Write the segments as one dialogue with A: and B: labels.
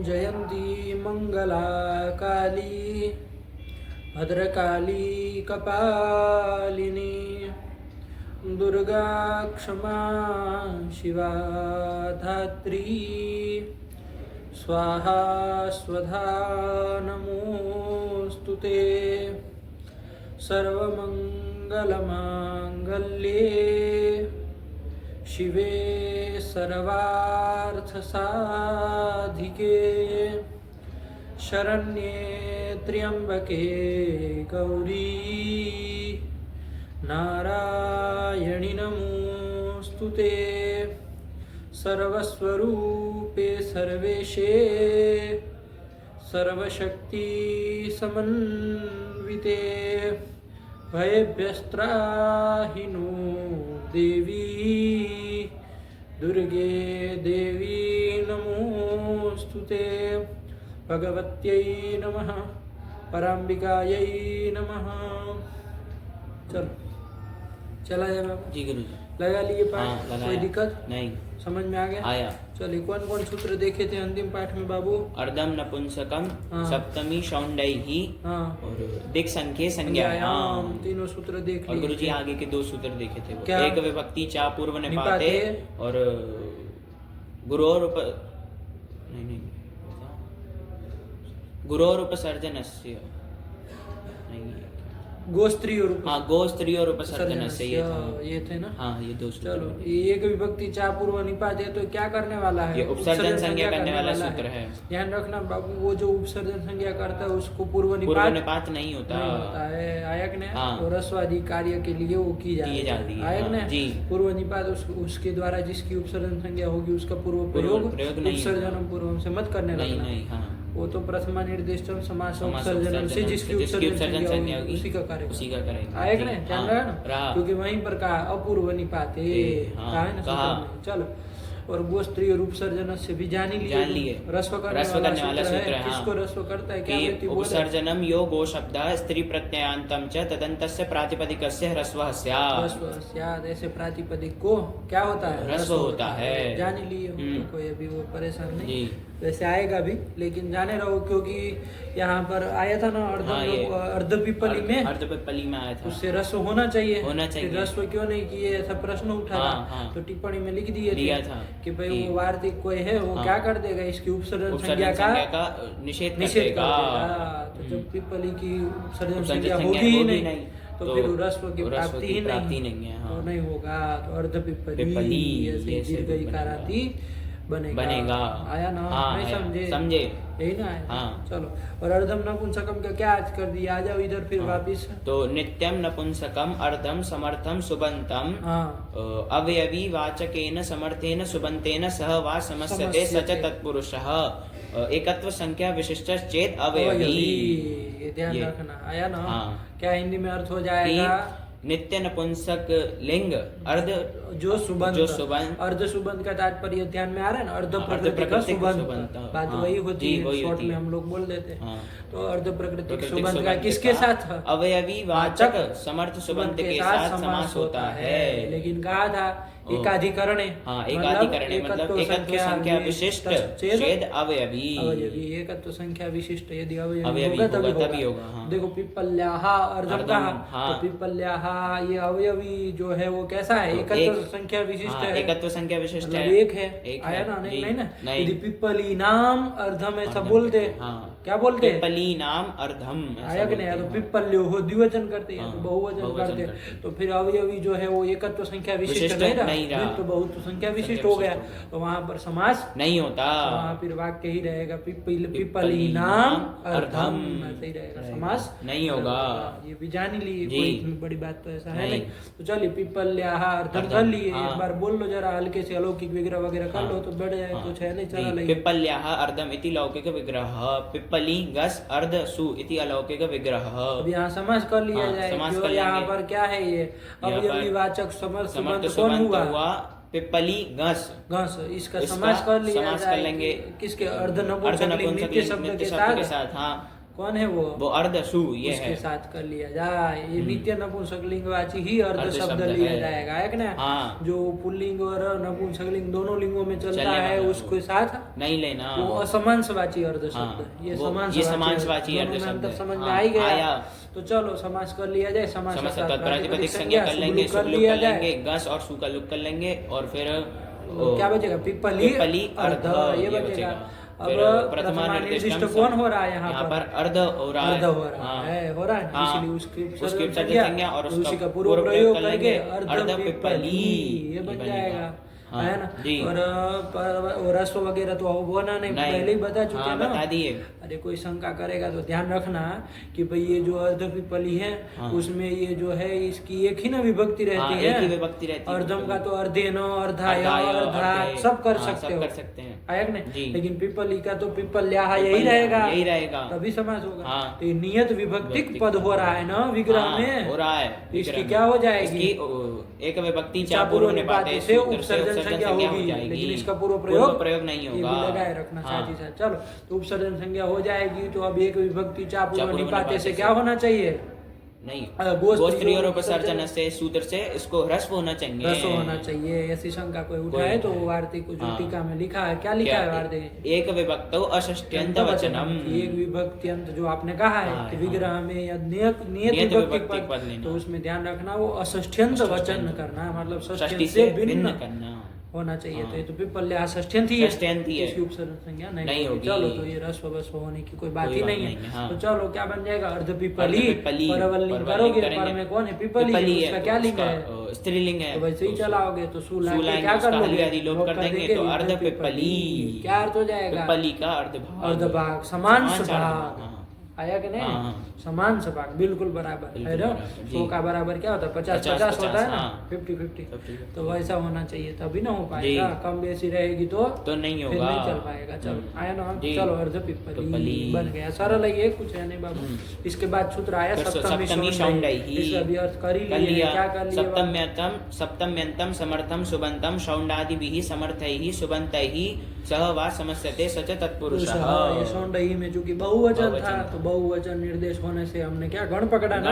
A: जयंती मंगला काली भद्रकाली कपालिनी दुर्गा क्षमा शिवा धात्री स्वाहा स्वधा नमोस्तुते सर्वमंगलमांगल्ये शिवे सर्वार्थसाधिके शरण्ये त्र्यंबके गौरी नारायणि नमोस्तुते सर्वस्वरूपे सर्वेशे सर्वशक्ति समन्विते भयभ्यस्त्राहि नो देवी दुर्गे देवी नमोस्तुते भगवत्यै नमः पराम्बिकायै नमः। चलो चला जाए बाबा
B: जी गुरु जी।
A: लगा लिए पाठ? कोई दिक्कत
B: नहीं?
A: समझ में आ गया?
B: आया।
A: चलिए कौन कौन सूत्र देखे थे अंतिम पाठ में बाबू?
B: अर्धम नपुंसकम
A: हाँ।
B: सप्तमी शौंडैहि
A: हाँ
B: और दिक् संख्ये संज्ञायाम।
A: तीनों सूत्र देख
B: और
A: लिए।
B: गुरु जी आगे के 2 सूत्र देखे थे वो।
A: क्या?
B: एक विभक्ति चा पूर्व निपाते
A: निपाते
B: और गुरोर उप नहीं गुरोर उपसर्जनस्य नहीं
A: गोस्त्री और
B: हाँ गोस्त्री और उपसर्जनस्य
A: ये थे ना।
B: हाँ ये 2 सूत्र।
A: चलो एक विभक्ति चा पूर्व निपात है तो क्या करने वाला है?
B: ये उपसर्जन संज्ञा करने वाला सूत्र है।
A: ध्यान रखना बाबू, वो जो उपसर्जन संज्ञा करता है उसको पूर्व
B: निपात नहीं होता
A: है। आयक ने
B: हाँ।
A: और रस्वादी कार्य के लिए वो की जाती है आयक ने
B: जी।
A: पूर्व निपात उसके द्वारा जिसकी उपसर्जन संज्ञा होगी उसका पूर्व प्रयोग उपसर्जन पूर्व से मत करने लगना। वो तो प्रथमा निर्दिष्टम समास उपसर्जन से जिसकी उपसर्जन संज्ञा होगी उसी का कार्य
B: करेगा।
A: आएग ने ध्यान रहा क्योंकि वहीं पर कहा अपूर्व निपाते कहा है ना सूत्र में। चलो और गोस्त्री और उपसर्जन से भी जान लिए रस्व करने वाला सूत्र है। किसको रस्व करता है? क्या व्यक्ति बोले?
B: उपसर्जनम यो गो शब्द स्त्री प्रत्ययांतम च तदन्तस्य प्रातिपदिकस्य ह्रस्वः स्यात्।
A: ऐसे प्रातिपदिक को क्या होता है?
B: ह्रस्व होता है।
A: जान लिए तो कोई अभी वो परेशान नहीं। वैसे आएगा भी लेकिन जाने रहो क्योंकि यहाँ पर आया था ना अर्धपिपली में आया था। उससे रस्व होना चाहिए। रस्व क्यों नहीं किए ऐसा प्रश्न उठा था तो टिप्पणी में लिख दिए था कि भाई वो वार्तिक कोई है वो क्या कर देगा इसकी उपसर्जन संज्ञा का निषेध कर देगा। तो जब पिपली की उपसर्जन संज्ञा होगी ही नहीं तो फिर रस्व की प्राप्ति ही नहीं है तो नहीं होगा। तो अर्धपिपली ऐसे दीर्घ इकारांति बनेगा। आया ना? नहीं समझे यही ना है। चलो और अर्धम नपुंसकम का क्या आज कर दिया? आ जाओ इधर फिर वापिस।
B: तो नित्यम नपुंसकम अर्धम समर्थम सुबंतम अवयवी वाचकेन समर्थेन सुबंतेन सह वा समस्यते सच तत्पुरुषः एकत्व संख्या विशिष्ट चेत अवयवी।
A: ये ध्यान रखना। आया ना? क्या हिंदी में अर्थ हो जाएगा?
B: नित्य नपुंसक लिंग अर्ध
A: जो सुबंत अर्ध सुबंत का तात्पर्य ध्यान में आ रहा है ना? अर्ध प्रकृतिक सुबंत बात वही होती है। शॉर्ट में हम लोग बोल देते हैं। तो अर्ध प्रकृतिक सुबंत का किसके साथ?
B: अवयवी वाचक समर्थ सुबंत के साथ समास होता है।
A: लेकिन कहा था एकाधिकरण है।
B: मतलब एकत्व संख्या विशिष्ट छेद अवयवी।
A: एकत्व संख्या विशिष्ट यदि अवयवी होगा तभी होगा। देखो पिपल्याः अर्धम कहा तो पिपल्याः ये अवयवी जो है वो कैसा है? एकत्व संख्या विशिष्ट है।
B: एकत्व संख्या विशिष्ट है।
A: एक है। आया ना? नहीं ना? यदि पिपली नाम अर्धम ऐसा बोलते क्या बोलते?
B: पिपली नाम अर्धम
A: आया कि नहीं? तो पिपल्यो हो द्विवचन करते हैं तो बहुवचन करते तो फिर अवयवी जो है वो एकत्व संख्या विशिष्ट नहीं रहा तो बहुत संख्या विशिष्ट हो गया तो वहां पर समास नहीं होता। वहां फिर वाक्य ही रहेगा पिपली नाम अर्धम ऐसे ही रहेगा, समास नहीं होगा। ये भी जान ही लिए, कोई इतनी बड़ी बात तो ऐसा है नहीं। तो चलिए पिपल्याः अर्धम कर लिए। एक बार बोल लो जरा हल्के से, अलौकिक विग्रह वगैरह कर लो तो बढ़ जाए। कुछ है नहीं, चला नहीं।
B: पिपल्याः अर्धम इति लौकिक विग्रह, पिपली गस अर्ध सु इति अलौकिक विग्रह।
A: अब यहाँ समास कर लिया जाए। यहाँ पर क्या है? ये अवयवीवाचक समर्थ कौन हुआ?
B: पिपली घस
A: घस, इसका समास कर लिया जाए।
B: लेंगे
A: किसके? अर्ध नपुंसक नित्य शब्द के साथ।
B: हाँ,
A: कौन है
B: वो अर्ध सु ये
A: उसके
B: है।
A: साथ कर लिया जाए। ये नित्य नपुंसकलिंगवाची ही अर्ध शब्द लिया जाएगा, है ना। जो पुल्लिंग और नपुंसकलिंग दोनों लिंगों में चलता है उसके साथ
B: नहीं लेना,
A: वो असमांसवाची अर्ध शब्द। ये समांसवाची
B: अर्ध शब्द
A: समझ में आई गया। तो चलो समास कर लिया जाए। समास
B: प्रातिपदिक संज्ञा कर लेंगे, कर लिया जाए, गस और सु का लुक कर लेंगे और फिर
A: क्या बचेगा? पिप्पली अर्ध, ये बचेगा। अब प्रथमानिर्दिष्ट कौन हो रहा है यहाँ पर?
B: अर्ध हो रहा है,
A: हो रहा है ना, इसलिए
B: उसकी संज्ञा और
A: उसी का पूर्व प्रयोग करके अर्ध पिप्पली ये बन जाएगा, है ना। और रस्व वगैरह तो होना नहीं, पहले ही बता चुके हैं ना,
B: बता दिए।
A: अरे कोई शंका करेगा तो ध्यान रखना कि भाई ये जो अर्ध पिप्पली है उसमें ये जो है इसकी एक ही ना विभक्ति रहती है, अर्धम का तो अर्धेन, अर्धाय, अर्धा सब कर सकते हो, आया नहीं। लेकिन पिप्पली का तो पिप्पल्या यही रहेगा, तभी समास होगा। तो ये नियत विभक्तिक पद हो रहा है ना विग्रह में,
B: हो रहा है।
A: इसकी क्या हो जाएगी?
B: एक विभक्ति चापूर्व निपाते
A: से उपसर्जन संज्ञा होगी, लेकिन इसका पूर्व प्रयोग
B: नहीं
A: होगा, ये भी लगाए रखना साथ ही साथ। चलो, तो उपसर्जन संज्ञा हो जाएगी। तो अब एक विभक्ति चापूर्व निपाते से क्या होना चाहिए?
B: नहीं, गोस्त्री और उपसर्जन से सूत्र से इसको ह्रस्व होना चाहिए,
A: ह्रस्व होना चाहिए। ऐसी शंका कोई उठाए तो वार्ती को जो टीका में लिखा है, क्या लिखा है वार्ती?
B: एक विभक्तो अषष्ट्यंत वचनम,
A: एक विभक्ति अंत जो आपने कहा है कि विग्रह में या नियत विभक्ति पद, तो उसमें ध्यान रखना वो अषष्ट्यंत वचन करना, मतलब षष्ठी से भिन्न करना होना चाहिए। तो ये तो पिप्पल्या षष्ठ्यंत ही है, इसकी उपसर्जन संज्ञा नहीं होगी। चलो, तो ये रस्व बस्व होने की कोई बात ही नहीं है। तो चलो, क्या बन जाएगा? अर्ध पिप्पली। परवलिंग करोगे, पर में कौन है? पिप्पली, उसका क्या लिंग है?
B: स्त्रीलिंग है।
A: तो वैसे ही चलाओगे तो सु ला के क्या कर लोगे?
B: तो अर्ध पिप्पली।
A: क्या अर्थ हो जाएगा?
B: पिप्पली का
A: अर्ध भाग, समान भाग, आया कि नहीं? समान भाग बिल्कुल बराबर है ना। 100 का बराबर क्या होता है? 50-50 होता है ना, 50-50। तो वैसा होना चाहिए, तभी ना हो पाएगा। कम बेसी रहेगी तो
B: नहीं होगा,
A: फिर नहीं चल पाएगा। चलो, आया ना। चलो, अर्ध पिप्पली बन गया, सरल है ये, कुछ है नहीं बाबू। इसके बाद सूत्र आया सप्तमी शौंडाई। इसका भी अर्थ कर ही लिया। क्या कर लिया?
B: सप्तम्यंतम समर्थम सुबंतम शौंडादिभिः समर्थैः सुबन्तैः सह वा समस्यते सच तत्पुरुषः।
A: ये शौंडाई में चूंकि बहुवचन था, तो बहुवचन निर्देश होने से हमने क्या गण पकड़ा ना।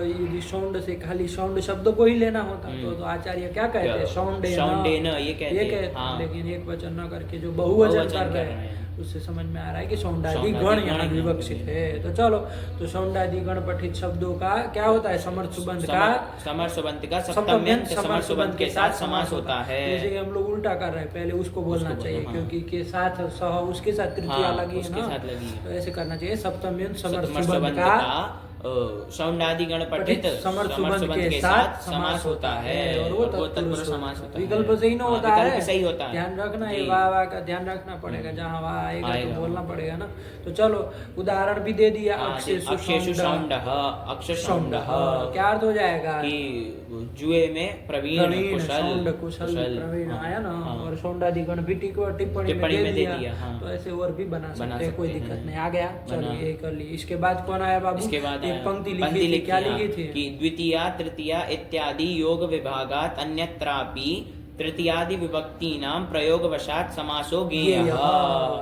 A: यदि शौंड से खाली शौंड शब्द को ही लेना होता तो आचार्य क्या कहते हैं? शौंडेन ये कहते, लेकिन एक वचन न करके जो बहुवचन कर रहे हैं उससे समझ में आ रहा है कि शौंडादि गण यहाँ विवक्षित है। तो चलो, तो शौंडादि गण पठित शब्दों का क्या होता है? समर्थ सुबंध का सप्तम्यंत समर्थ सुबंध के साथ समास होता है। जैसे हम लोग उल्टा कर रहे हैं, पहले उसको बोलना चाहिए, क्योंकि के साथ सह उसके साथ तृतीया लगी है ना, तो ऐसे करना चाहिए। सप्तम्यंत समर्थ सुबंध का शौंडादि गण पठित समर्थ सुबंध के साथ समास होता है, और वो तत्पुरुष समास होता है। विकल्प से ही ना होता है, सही होता है। ध्यान रखना, ये वाह का ध्यान रखना पड़ेगा, जहाँ वाह आएगा तो बोलना पड़ेगा ना। तो चलो, उदाहरण भी दे दिया। अक्षेषु शौंडः, अक्षशौंडः क्या अर्थ हो जाएगा? कि जुए में प्रवीण, कुशल प्रवीण आया ना। और शौंडादि गण भी टिप्पणी में दे दिया। तो ऐसे और भी बना सकते हैं, कोई दिक्कत नहीं। आ गया, चलो ये कर ली। इसके बाद कौन आया बाबू? इसके बाद एक पंक्ति लिखी, क्या लिखी थी? कि द्वितीया तृतीया इत्यादि योग विभागात अन्यत्रापि तृतीयादि विभक्ति नाम प्रयोग वशात समासो गेयः।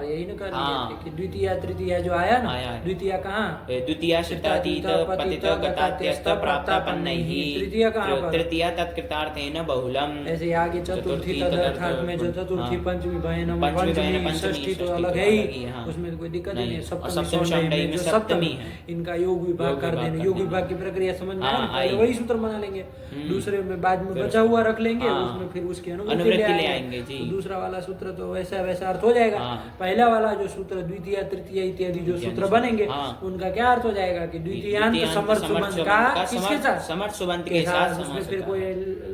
A: यही न कर लिया कि द्वितीय तृतीय जो आया ना, द्वितीय कहाँ? द्वितीय शितातीत पतित गतात्यस्त प्राप्तापन्नैः। तृतीय कहाँ पर? तृतीय तत्कृतार्थेन बहुलम। ऐसे आगे चतुर्थी तदर्थार्थ में जो चतुर्थी पंचमी बहनम पंचमी षष्ठी तो अलग है ही, उसमें कोई दिक्कत नहीं है। सप्तमी में सप्तमी है, इनका योग विभाग कर देना। योग विभाग की प्रक्रिया समझ में आए, वही सूत्र बना लेंगे। दूसरे में बाद में बचा हुआ रख लेंगे, उसमें फिर उसकी अनुवृत्ति ले आएंगे जी। तो दूसरा वाला सूत्र तो वैसा अर्थ हो जाएगा। पहला वाला जो सूत्र द्वितीय तृतीय इत्यादि जो सूत्र बनेंगे उनका क्या अर्थ हो जाएगा? कि द्वितीयांत समर्थ सुबंध का किसके साथ? समर्थ सुबंध के साथ। उसमें फिर कोई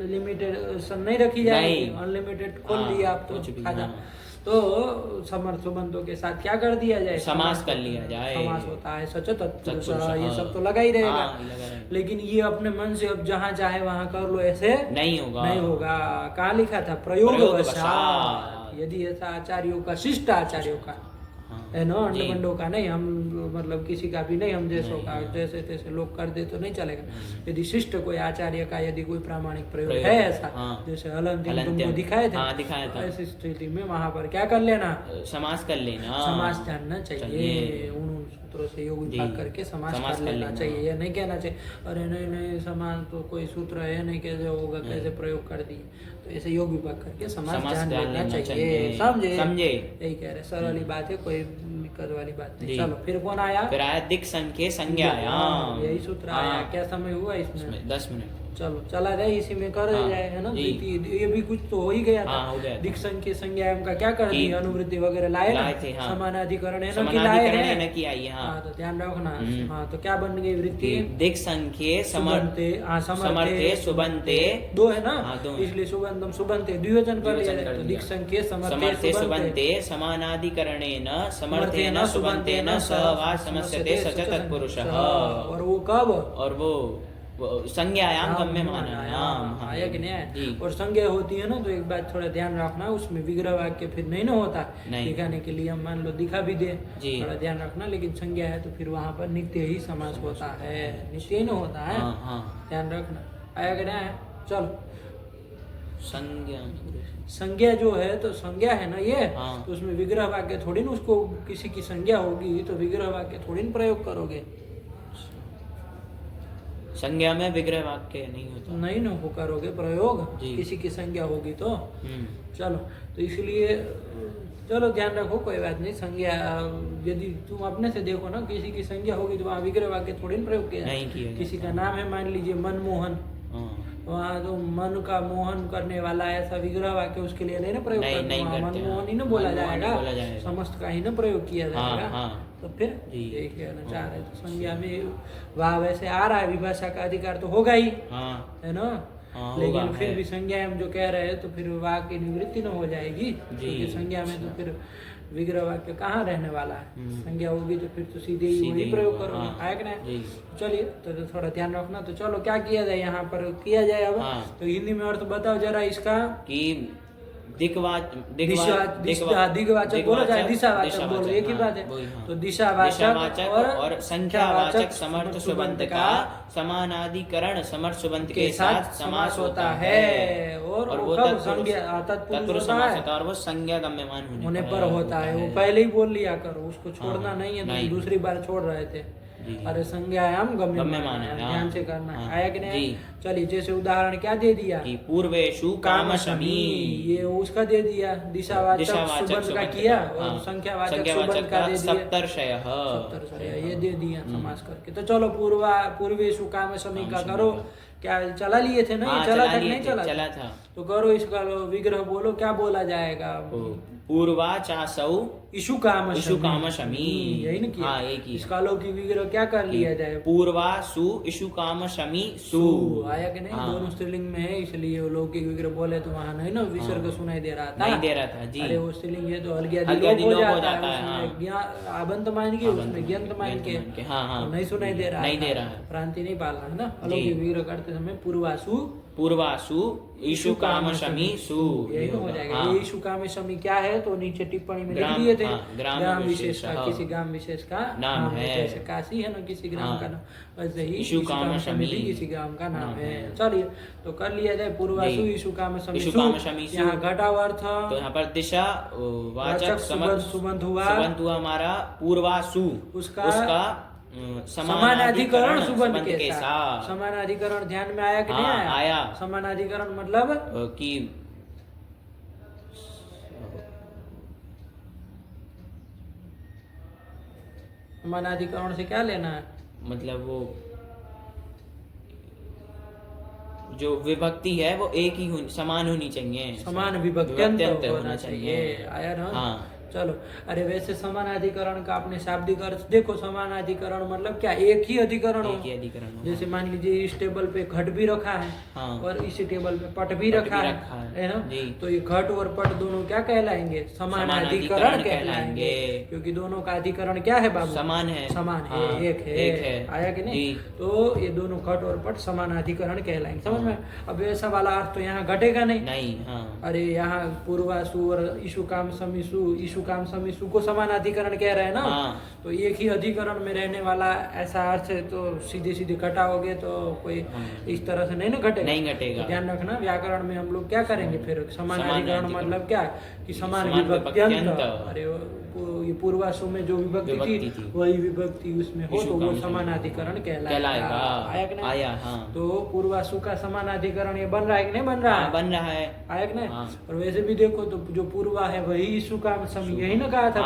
A: लिमिटेशन नहीं रखी जाएगी, अनलिमिटेड खोल दिया आप तो खाजा। तो समर्थ सुबंधों के साथ क्या कर दिया जाए? समास कर लिया जाए। समास होता है सच तत्पुरुष, ये सब तो लगा ही रहेगा। लेकिन ये अपने मन से अब जहाँ चाहे वहाँ कर लो, ऐसे नहीं होगा। कहाँ लिखा था? प्रयोग वशात। यदि ऐसा आचार्यों का, शिष्ट आचार्यों का है ना, अंड बंडों का नहीं, हम मतलब किसी का भी नहीं, हम जैसों का जैसे तैसे लोग कर दे तो नहीं चलेगा। यदि शिष्ट कोई आचार्य का यदि कोई प्रामाणिक प्रयोग है ऐसा, जैसे हलन तुमको दिखाए थे, ऐसी स्थिति में वहां पर क्या कर लेना,
B: समास कर लेना,
A: समास जानना चाहिए। उन सूत्रों से योग विभाग करके समास कर लेना चाहिए। ये नहीं कहना चाहिए अरे नहीं समास तो कोई सूत्र है नहीं, कैसे होगा, कैसे प्रयोग कर दिए, तो ऐसे योग विभाग करके समास जान लेना चाहिए। समझे? यही कह रहे, सरल ही बात है, कोई दिक्कत वाली बात नहीं। चलो फिर कौन आया?
B: फिर आया दिक् संख्ये संज्ञायाम,
A: यही सूत्र आया। क्या समय हुआ इसमें?
B: 10 मिनट।
A: चलो चला जाए, इसी में कर जाए, है ना। ये भी कुछ तो हो ही गया था। दिक् संख्ये संज्ञायाम का क्या कर दिया, अनुवृत्ति वगैरह लाए ना, समानाधिकरण है ना कि लाए हैं। हाँ तो ध्यान रखना। हाँ तो क्या बन गई वृत्ति?
B: दिक् संख्ये समर्थे सुबंते,
A: दो है ना, इसलिए सुबंतम सुबंते द्विवचन कर लिया। तो दिक् संख्ये समर्थे
B: सुबंते समानाधिकरणेन समर्थेन सुबंतेन सह वा समस्यते स च तत्पुरुषः।
A: और वो कब?
B: और वो संज्ञायाम गम्यमानायाम।
A: आया कि नहीं? और संज्ञा होती है ना, तो एक बात थोड़ा ध्यान रखना, उसमें विग्रह वाक्य फिर नहीं ना होता, दिखाने के लिए हम मान लो दिखा भी दे, थोड़ा ध्यान रखना। लेकिन संज्ञा है तो फिर वहाँ पर नित्य ही समास होता है, नित्य ही ना होता है, ध्यान रखना। आया कि नहीं? चलो संज्ञा जो है, तो संज्ञा है ना ये, तो उसमें विग्रह वाक्य थोड़ी ना, उसको किसी की संज्ञा होगी तो विग्रह वाक्य थोड़ी ना प्रयोग करोगे।
B: संज्ञा में विग्रह वाक्य नहीं होता,
A: नहीं ना हो करोगे प्रयोग, किसी की संज्ञा होगी तो। चलो तो इसलिए चलो ध्यान रखो, कोई बात नहीं। संज्ञा यदि तुम अपने से देखो ना, किसी की संज्ञा होगी तो वहाँ विग्रह वाक्य थोड़ी ना प्रयोग किया
B: नहीं।
A: किसी का नाम है, मान लीजिए मनमोहन, वहाँ तो मन का मोहन करने वाला ऐसा विग्रह वाक्य उसके लिए नहीं ना प्रयोग करना, मनमोहन ही ना बोला जाएगा, समस्त का ही ना प्रयोग किया जाएगा। तो फिर यही कहना चाह रहे, तो संज्ञा में वाह वैसे आ रहा है, विभाषा का अधिकार तो होगा ही, है ना, लेकिन फिर भी संज्ञा हम जो कह रहे हैं तो फिर वाह की निवृत्ति न हो जाएगी, क्योंकि संज्ञा में तो फिर विग्रह वाक्य कहाँ रहने वाला है। संज्ञा होगी तो फिर तो सीधे ही वही प्रयोग करोगे, है कि नहीं? चलिए तो थोड़ा ध्यान रखना। तो चलो क्या किया जाए यहाँ पर, किया जाए अब। तो हिंदी में अर्थ बताओ जरा इसका, कि
B: दिग्वाचक
A: बोलो चाहे दिशावाचक बोलो, एक ही बात है। तो दिशावाचक और संख्यावाचक समर्थ सुबंत का समानाधिकरण समर्थ सुबंत के साथ समास होता है, और वो तत्पुरुष समास होता है, और वो संज्ञा गम्यमान होने पर होता है। वो पहले ही बोल लिया करो, उसको छोड़ना नहीं है, दूसरी बार छोड़ रहे थे। अरे संज्ञायाम गम्यमान, ध्यान से करना। आया कि नहीं? चलिए जैसे उदाहरण क्या दे दिया, पूर्वेषु कामशमी, ये उसका दे दिया, दिशावाचक सुबंत का किया, और संख्यावाचक सुबंत का दे दिया, सप्तर्षय ये दे दिया समास करके। तो चलो पूर्वेषु कामशमी का करो। क्या चला लिए थे ना, चला था नहीं चला था? तो करो इसका विग्रह बोलो, क्या बोला जाएगा? पूर्वाचासौ इशु कामशमी, यही ना किया। इसका लौकिक विग्रह क्या कर लिया जाए? पूर्वासु इशु कामशमी सु। आया कि नहीं? दोनों स्त्रीलिंग में है, इसलिए लौकिक विग्रह बोले तो वहाँ नहीं ना विसर्ग सुनाई दे रहा था, जी। अरे वो स्त्रीलिंग है तो हल्गियादि हो जाता है, आबंत मान के उसमें ज्ञंत मान के नहीं सुनाई दे रहा है, भ्रांति नहीं पालना है ना। अलौकिक विग्रह करते समय पूर्वासु ईशु कामशमी सु, यही हो जाएगा। ये ईशु कामशमी क्या है तो नीचे टिप्पणी में लिख दिए थे, ग्राम विशेष का, किसी ग्राम विशेष का नाम है, जैसे काशी है ना किसी ग्राम का नाम, वैसे ही ईशु कामशमी भी किसी ग्राम का नाम है। चलिए तो कर लिया जाए, पूर्वासु ईशु कामशमी सु। यहाँ घटावर्थ, तो यहाँ पर दिशा वाचक सुबंत हुआ हमारा पूर्वासु, उसका समानाधिकरण सुबंत के साथ। समानाधिकरण ध्यान में आया कि नहीं आया? समानाधिकरण मतलब कि समानाधिकरण से क्या लेना है? मतलब वो जो विभक्ति है वो एक ही समान होनी चाहिए, समान विभक्ति होना चाहिए। आया ना? चलो, अरे वैसे समानाधिकरण का आपने शाब्दिक अर्थ देखो। समानाधिकरण मतलब क्या? एक ही अधिकरण हो। जैसे मान लीजिए इस टेबल पे घट भी रखा है, और इसी टेबल पे पट भी रखा है ना, तो ये घट और पट दोनों क्या कहलाएंगे? समानाधिकरण कहलाएंगे, क्योंकि दोनों का अधिकरण क्या है बाबू? समान है, एक है। आया कि नहीं? तो ये दोनों घट और पट समानाधिकरण कहलाएंगे, समझ में? अब ऐसा वाला अर्थ तो यहाँ घटेगा नहीं। अरे यहाँ पूर्वासु और ईशु कामशमी सु, ईशु ईशु काम सम ईशु को समानाधिकरण कह रहे हैं ना, तो एक ही अधिकरण में रहने वाला ऐसा अर्थ है, तो सीधे सीधे घटाओगे तो कोई इस तरह से नहीं ना घटेगा,
B: नहीं घटेगा।
A: तो ध्यान रखना व्याकरण में हम लोग क्या करेंगे फिर, समानाधिकरण मतलब क्या कि समान विभक्त्यंत। अरे ये पूर्वासु में जो विभक्ति थी वही विभक्ति उसमें हो तो वो समानाधिकरण कहलाएगा। आया कि नहीं?
B: आया, हाँ।
A: तो पूर्वासु का समानाधिकरण ये बन रहा है कि नहीं बन रहा है?
B: बन रहा है।
A: आया कि नहीं? और वैसे भी देखो तो जो पूर्वा है वही ईशु काम समी, यही ना कहा था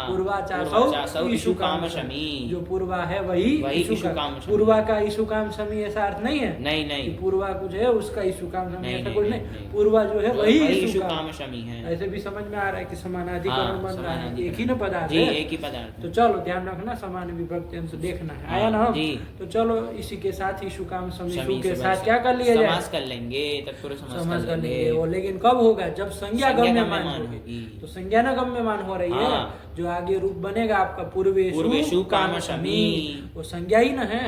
B: पूर्वाचासौ ईशु काम समी,
A: जो पूर्वा है वही ईशु काम। पूर्वा का ईशु काम समी ऐसा अर्थ नहीं है, नहीं पूर्वा कुछ है उसका ईशु काम समी ऐसा कुछ नहीं, पूर्वा जो है वही ईशु काम समी है। ऐसे भी समझ में आ रहा है कि समानाधिकरण बन रहा है, एक ही ना पदार्थ है,
B: एक ही पदार्थ।
A: तो चलो ध्यान रखना समान विभक्ति अंश देखना है। आया ना? तो चलो इसी के साथ ईशु काम समी के साथ क्या कर लिया जाए,
B: समास कर लेंगे, तत्पुरुष समास कर लेंगे।
A: वो लेकिन कब होगा, जब संज्ञा गम्यमान होगी। तो संज्ञा न गम्यमान हो रही है, जो आगे रूप बनेगा आपका पूर्वेषु काम समी, वो संज्ञा ही ना है।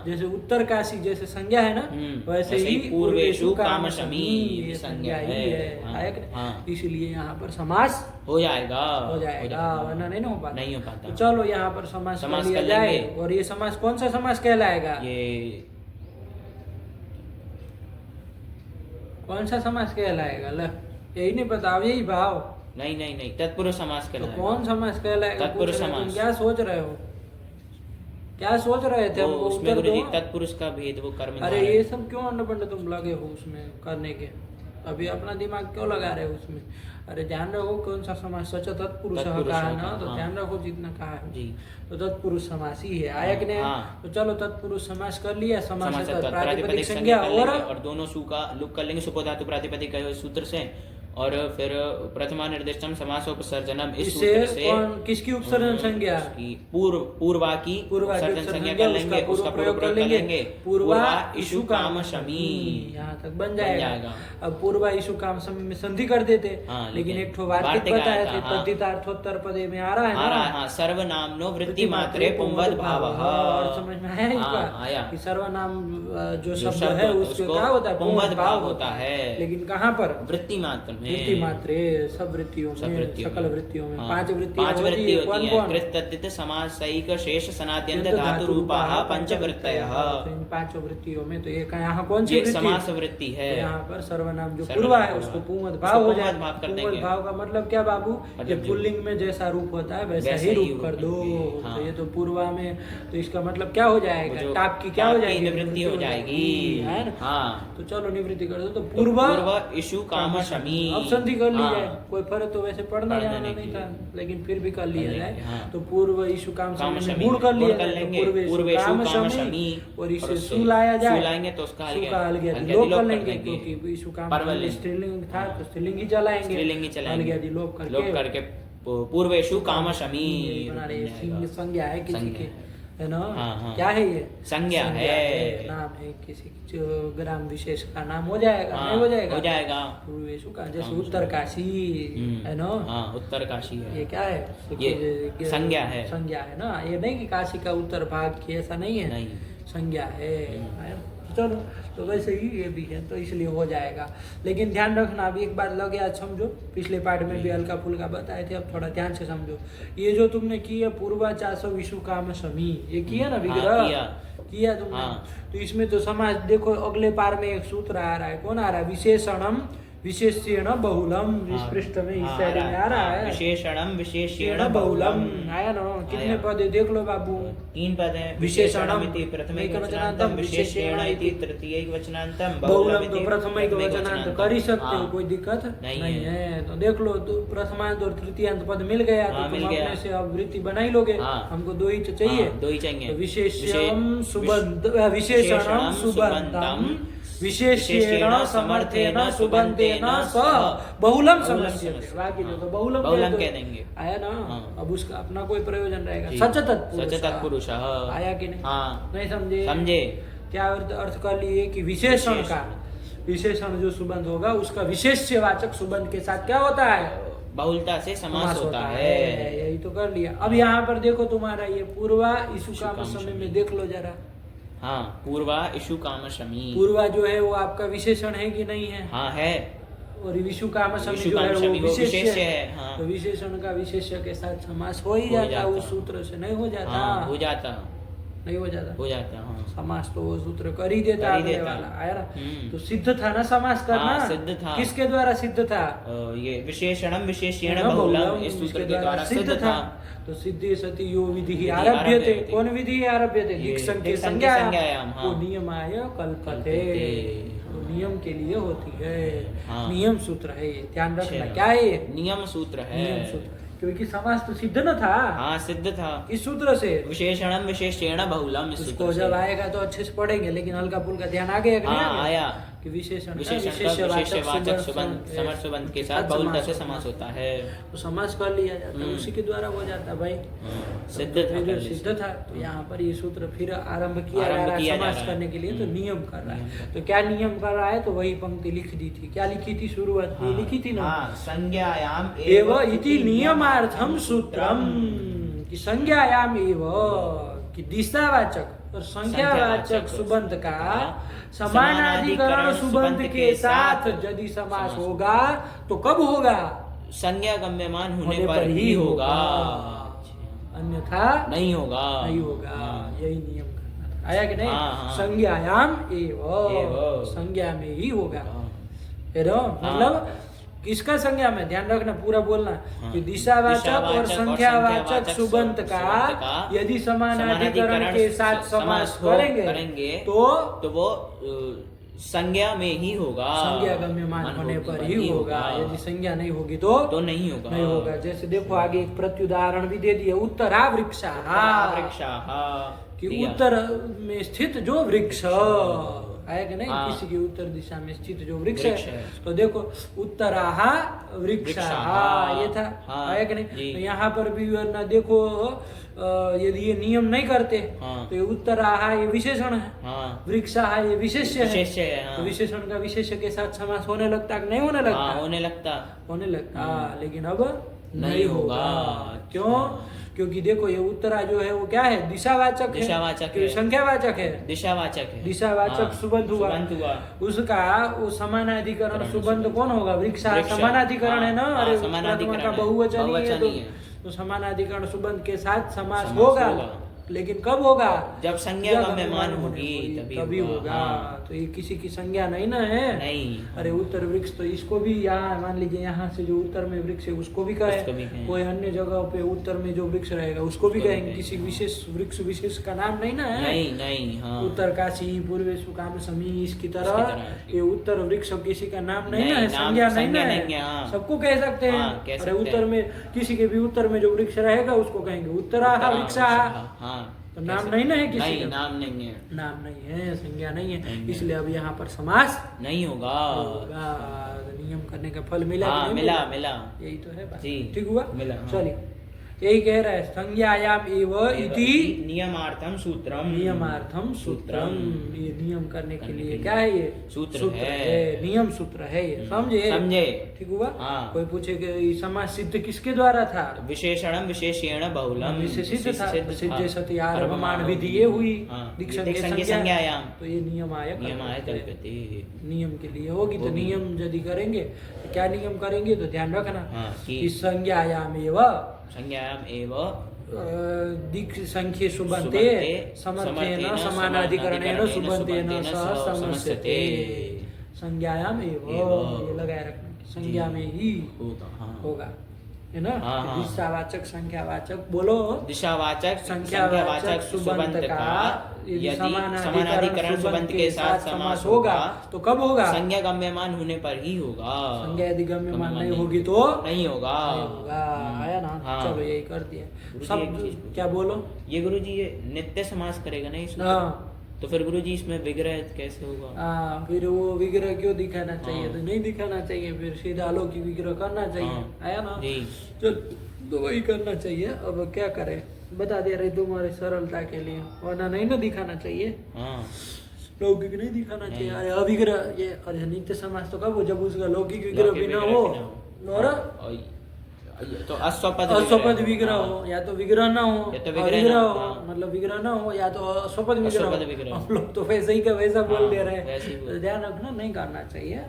A: जैसे उत्तर काशी जैसे संज्ञा है ना, वैसे ही पूर्वेषु काम समी ये संज्ञा ही है। इसलिए यहाँ पर समास हो जाएगा, वरना नहीं हो पाता। तो चलो यहाँ पर समास कर लिया जाए। और ये समास कौन सा समास कहलाएगा, ये कौन सा समास कहलाएगा? यही नहीं पता, अब यही भाव नहीं तत्पुरुष समास कहलाएगा। तो कौन समास कहलाएगा?
B: तत्पुरुष समास।
A: क्या सोच रहे हो, क्या सोच रहे थे?
B: उसमें गुरुजी तत्पुरुष का भेद वो कर्म।
A: अरे ये सब क्यों अंडपंड तुम लगे हो उसमें करने के, अभी अपना दिमाग क्यों लगा रहे हो उसमें? अरे ध्यान रखो कौन सा समास, सच तत्पुरुष कहा है ना, तो ध्यान रखो जितना कहा है जी, तो तत्पुरुष समास ही है। आया कि नहीं? तो चलो तत्पुरुष समास कर लिया, समास प्रातिपदिक संज्ञा और
B: दोनों सु का लुक कर लेंगे, सुपोधातु प्रातिपदिक सूत्र से। और फिर प्रथमा निर्दिष्टम समासोपसर्जनम, इस सूत्र से
A: किसकी उपसर्जन संज्ञा?
B: पूर्वा की उपसर्जन संज्ञा कर लेंगे, उसका प्रयोग कर लेंगे। पूर्वा ईशु काम समी,
A: यहाँ तक बन जाएगा। अब पूर्वा ईशु काम समी में संधि कर देते, लेकिन एक ठो वार्तिक बताया थे, तद्धितार्थोत्तर पदे में आ रहा है ना,
B: सर्वनामनो वृत्ति मात्रे पुंवद भावः।
A: और समझ में आया इसका कि सर्वनाम जो शब्द है उसको क्या होता है, पुंवद भाव होता है। लेकिन कहाँ पर?
B: वृत्ति मात्र,
A: वृत्ति मात्रे, सब वृत्तियों में, सकल वृत्तियों में। पांच वृत्तियां
B: होती हैं। कृत तद्धित समासैक शेष सनाद्यंत धातु रूपाः पंच वृत्तयः।
A: इन पांचों वृत्तियों में तो एक यहाँ कौन सी
B: समास वृत्ति है?
A: यहाँ पर सर्वनाम जो पूर्वा है उसको पुंवद भाव हो जाए। पुंवद भाव का मतलब क्या बाबू, ये पुल्लिंग में जैसा रूप होता है वैसा ही रूप कर दो। तो ये तो पूर्वा में, तो इसका मतलब क्या हो जाएगा, टाप की क्या हो जाएगी,
B: निवृत्ति हो जाएगी, है ना?
A: तो चलो निवृत्ति कर दो, तो पूर्वा
B: ईशु काम समी,
A: अब संधि कर ली जाए। कोई फर्क तो वैसे पढ़ना जाना नहीं था, लेकिन फिर भी कर लिया जाए। तो पूर्व ईशु काम समी गुण कर लिया जाए, पूर्वेषु काम समी, और इसे सु लाया जाए,
B: लाएंगे तो उसका
A: अलग लोप कर लेंगे, क्योंकि ईशु काम स्त्रीलिंग था तो स्त्रीलिंग ही चलाएंगे, अलग लोप
B: करके पूर्वेषु काम समी
A: बना रहे। संज्ञा है किसी के, है ना? क्या है ये?
B: संज्ञा है,
A: नाम है किसी जो ग्राम विशेष का नाम हो जाएगा, नहीं हो जाएगा?
B: हो जाएगा।
A: पूर्वेषु का जैसे उत्तर काशी है ना,
B: उत्तर काशी है,
A: ये क्या है?
B: ये संज्ञा है,
A: संज्ञा है ना। ये नहीं कि काशी का उत्तर भाग की, ऐसा नहीं है, नहीं संज्ञा है। चलो तो वैसे ही ये भी है, तो इसलिए हो जाएगा। लेकिन ध्यान रखना, अभी एक बात लगे आज समझो, पिछले पार्ट में भी हल्का फुल्का बताए थे, अब थोड़ा ध्यान से समझो। ये जो तुमने किया पूर्वाचासो ईशु काम समी, ये किया ना विग्रह, किया तुमने। तो इसमें तो समाज देखो, अगले पार में एक सूत्र आ रहा है, कौन आ रहा है? विशेषणम विशेष्येण बहुलम, इस पृष्ठ में इस साइड में आ रहा है,
B: विशेषणम विशेष्येण बहुलम।
A: आया ना? कितने पद है देख लो बाबू,
B: 3 पद है। विशेषणम इति प्रथमैकवचनान्तं, विशेष्येण इति तृतीयैकवचनान्तं, बहुलम
A: तो प्रथमैकवचनान्त कर ही सकते हो, कोई दिक्कत नहीं है। तो देख लो, तो प्रथमांत और तृतीयांत पद मिल गया, तो तुम अपने से अब वृत्ति बना ही लोगे। हमको 2 ही चाहिए,
B: 2 ही चाहिए।
A: विशेष्यम सुबंध, विशेषणम सुबंधम, विशेषेण समर्थेन सुबंतेन सह बहुलम समस्यते, बाकी जो तो बहुलम
B: कह देंगे।
A: आया ना? अब उसका अपना कोई प्रयोजन रहेगा। सच तत्पुरुष आया कि नहीं? नहीं समझे? क्या अर्थ कर लिए कि विशेषण का, विशेषण जो सुबंध होगा उसका विशेष्यवाचक सुबंध के साथ क्या होता है?
B: बहुलता से समास होता है।
A: यही तो कर लिया। अब यहाँ पर देखो तुम्हारा ये पूर्वा ईशु काम समय में देख लो जरा।
B: पूर्वा ईशु काम समी,
A: पूर्वा जो है वो आपका विशेषण है कि नहीं है?
B: है।
A: और विशु काम समी जो है वो विशेष्य है। हाँ। तो विशेषण का विशेष्य के साथ समास हो ही जाता, उस सूत्र से नहीं हो जाता।
B: हाँ, हो जाता
A: नहीं हो जाता,
B: हो जाता। हाँ।
A: समास तो वो सूत्र कर ही देता वाला आया ना। तो सिद्ध था ना समास करना।
B: हाँ, सिद्ध था।
A: किसके द्वारा सिद्ध था?
B: ये विशेषणम विशेष्येण बहुलम इस सूत्र के द्वारा सिद्ध था।
A: तो सिद्धि सति यो विधि आरभ्यते। कौन विधि आरभ्यते? दिक् संख्या संज्ञायाम। वो नियमाय कल्पते, नियम के लिए होती है। हाँ। नियम सूत्र है ये, ध्यान रखना। क्या है ये?
B: नियम सूत्र है।
A: नियम सूत्र, क्योंकि समास तो सिद्ध न था।
B: हाँ, सिद्ध था
A: इस सूत्र से।
B: विशेषणम विशेष्येण बहुलम,
A: इसको जब आएगा तो अच्छे से पढ़ेंगे, लेकिन हल्का फुल्का ध्यान आ गया।
B: हाँ, आया
A: कि विशेषण
B: विशेषवाचक समर्थ सुबंध के साथ बहुलता से समास होता है।
A: तो समास कर लिया जाता है, उसी के द्वारा हो जाता है भाई। सिद्ध था। तो यहाँ पर ये सूत्र फिर आरंभ किया जा रहा है समास करने के लिए। तो नियम कर रहा है। तो क्या नियम कर रहा है? तो वही पंक्ति लिख दी थी। क्या लिखी थी? शुरुआत में लिखी थी ना,
B: संज्ञायाम
A: एव इति नियमार्थम सूत्रम। कि संज्ञायाम एव कि दिशावाचक और संज्ञावाचक सुबंध का समानाधिकरण सुबंध के साथ यदि समास होगा तो कब होगा?
B: संज्ञा गम्यमान होने पर ही होगा,
A: अन्यथा
B: नहीं होगा।
A: नहीं होगा। यही नियम करना आया कि नहीं? संज्ञायाम एव, संज्ञा में ही होगा। मतलब किसका संज्ञा में? ध्यान रखना, पूरा बोलना। कि दिशावाचक और संख्यावाचक सुबंत का यदि समानाधिकरण के साथ समास करेंगे तो
B: वो संज्ञा में ही होगा,
A: संज्ञा गम्यमान होने पर ही होगा। यदि संज्ञा नहीं होगी तो
B: नहीं होगा।
A: नहीं होगा। जैसे देखो आगे एक प्रत्युदाहरण भी दे दिया, उत्तरा वृक्षा। कि उत्तर में स्थित जो वृक्ष आया कि नहीं? किसी की उत्तर दिशा में स्थित जो वृक्ष है। तो देखो उत्तराहा वृक्षाहा, ये था। आया कि नहीं? तो यहाँ पर भी ना देखो, यदि ये नियम नहीं करते तो ये उत्तराहा ये विशेषण है, वृक्षाहा ये विशेष्य है। तो विशेषण का विशेष्य के साथ समास होने लगता कि नहीं होने लगता? होने लगता। लेकिन अब नहीं होगा। क्यों? क्योंकि देखो ये उत्तरा जो है वो क्या है? दिशावाचक है, संख्यावाचक है, दिशावाचक सुबंध हुआ। उसका वो समानाधिकरण सुबंध कौन होगा? वृक्षा। समानाधिकरण है ना। अरे समानाधिकरण का बहुवचन है, तो समानाधिकरण सुबंध के साथ समास होगा। लेकिन कब होगा?
B: जब संज्ञा गम्यमान होगी
A: तभी होगा। तो ये किसी की संज्ञा नहीं ना है।
B: नहीं।
A: अरे उत्तर वृक्ष तो इसको भी यहाँ मान लीजिए, यहाँ से जो उत्तर में वृक्ष है उसको भी कहे। कोई अन्य जगह पे उत्तर में जो वृक्ष रहेगा उसको भी कहेंगे। किसी विशेष वृक्ष विशेष का नाम नहीं ना है।
B: नहीं। हाँ।
A: उत्तर काशी पूर्वेश काम समी इसकी तरह ये उत्तर वृक्ष किसी का नाम नहीं ना है, संज्ञा नहीं ना है। सबको कह सकते हैं। अरे उत्तर में किसी के भी उत्तर में जो वृक्ष रहेगा उसको कहेंगे उत्तरा वृक्षा। तो नाम नहीं ना है किसी का?
B: नाम नहीं है,
A: संज्ञा नहीं है। इसलिए अब यहाँ पर समास
B: नहीं होगा।
A: नियम करने का फल मिला।
B: मिला।
A: यही तो है बात।
B: ठीक
A: हुआ।
B: मिला।
A: चलिए, यही कह रहा है संज्ञायाम एव इति
B: नियमार्थम सूत्रम।
A: ये नियम करने के लिए क्या है? ये
B: सूत्र है,
A: नियम सूत्र है ये। समझे? ठीक हुआ। कोई पूछे कि समास सिद्ध किसके द्वारा था?
B: विशेषणम विशेष्येण बहुलम
A: सिद्ध था। सिद्धे सति आरभमान विधि ये हुई। दिक् संज्ञायाम। तो ये नियमाय कल्पते, नियम के लिए होगी। तो नियम यदि करेंगे तो क्या नियम करेंगे? तो ध्यान रखना कि संज्ञायाम एव दिक् संख्ये सुबन्ते समर्थेन समानाधिकरणेन सुबन्तेन सह समस्यते। संज्ञायाम एव ये लगाए रखना, संज्ञा में ही होगा, है ना? दिशावाचक संख्यावाचक बोलो।
B: दिशावाचक संख्यावाचक सुबंत का यदि समानाधिकरण सुबंत के साथ समास होगा
A: तो कब होगा?
B: संज्ञा गम्यमान होने पर ही होगा।
A: संज्ञा यदि गम्यमान नहीं होगी तो
B: नहीं होगा।
A: आया ना? चलो यही कर दिया। सब क्या बोलो?
B: ये गुरुजी ये नित्य समास करेगा नहीं? तो फिर गुरुजी इसमें विग्रह कैसे होगा?
A: फिर वो विग्रह क्यों दिखाना चाहिए? तो नहीं दिखाना चाहिए, फिर सीधा अलौकिक विग्रह करना चाहिए। आया ना? चल तो वही करना चाहिए। अब क्या करें, बता दे रहे तुम्हारे सरलता के लिए, वरना नहीं ना दिखाना चाहिए। लौकिक नहीं दिखाना चाहिए। अरे अविग्रह ये, अरे नित्य समास तो कब हो? जब उसका लौकिक विग्रह भी ना हो और
B: तो अश्वपद
A: विग्रह हो, या तो विग्रह ना हो, विग्रह हो, मतलब विग्रह ना हो, या तो अश्वपद विग्रह हो। हम लोग तो वैसे ही का वैसा बोल दे रहे हैं। तो ध्यान रखना, नहीं करना चाहिए।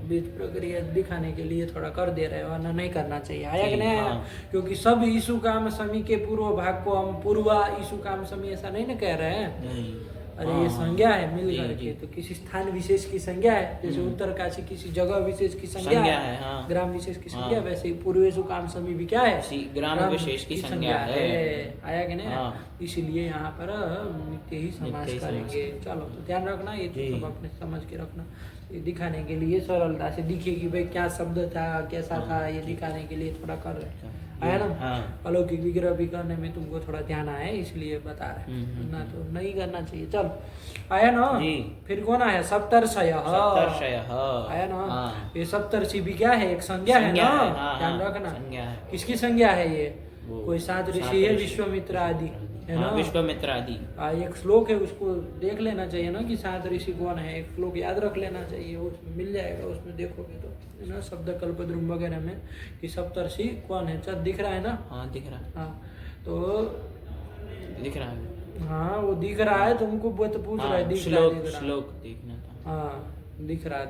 A: बीज प्रक्रिया दिखाने के लिए थोड़ा कर दे रहे हैं, वरना नहीं करना चाहिए। आया कि नहीं आया? क्योंकि सब ईशु काम समी के पूर्व भाग को हम पूर्वा ईशु काम समी ऐसा नहीं ना कह रहे हैं। अरे ये संज्ञा है मिल करके, तो किसी स्थान विशेष की संज्ञा है, जैसे उत्तर काशी किसी जगह विशेष की संज्ञा है, ग्राम विशेष की संज्ञा, वैसे ही पूर्वेशु काम समी भी क्या है,
B: ग्राम विशेष की संज्ञा है।
A: आया कि नहीं? इसीलिए यहाँ पर नित्य ही समास करेंगे। चलो तो ध्यान रखना, ये तो सब अपने समझ के रखना, ये दिखाने के लिए सरलता से दिखे कि भाई क्या शब्द था कैसा था, ये दिखाने के लिए थोड़ा कर रहे हैं। आया ना? अलौकिक विग्रह भी करने में तुमको थोड़ा ध्यान आया इसलिए बता रहे हैं, ना तो नहीं करना चाहिए। चल आया ना? फिर कौन आया? सप्तर्षय। आया ना? ये सप्तर्षि भी क्या है? एक संज्ञा है ना, ध्यान रखना। किसकी संज्ञा है ये? कोई 7 ऋषि है, विश्वामित्र आदि है ना,
B: विश्वामित्र आदि।
A: एक श्लोक है, उसको देख लेना चाहिए ना कि 7 ऋषि कौन है, एक श्लोक याद रख लेना चाहिए, उसमें मिल जाएगा, उसमें देखोगे तो है ना, शब्द कल्पद्रुम वगैरह में कि सप्तर्षि कौन है। चल दिख रहा है ना?
B: हाँ दिख रहा है।
A: हाँ तो
B: दिख रहा है।
A: हाँ वो दिख रहा है, तुमको पूछ रहा है
B: श्लोक देखना था।
A: हाँ दिख रहा है।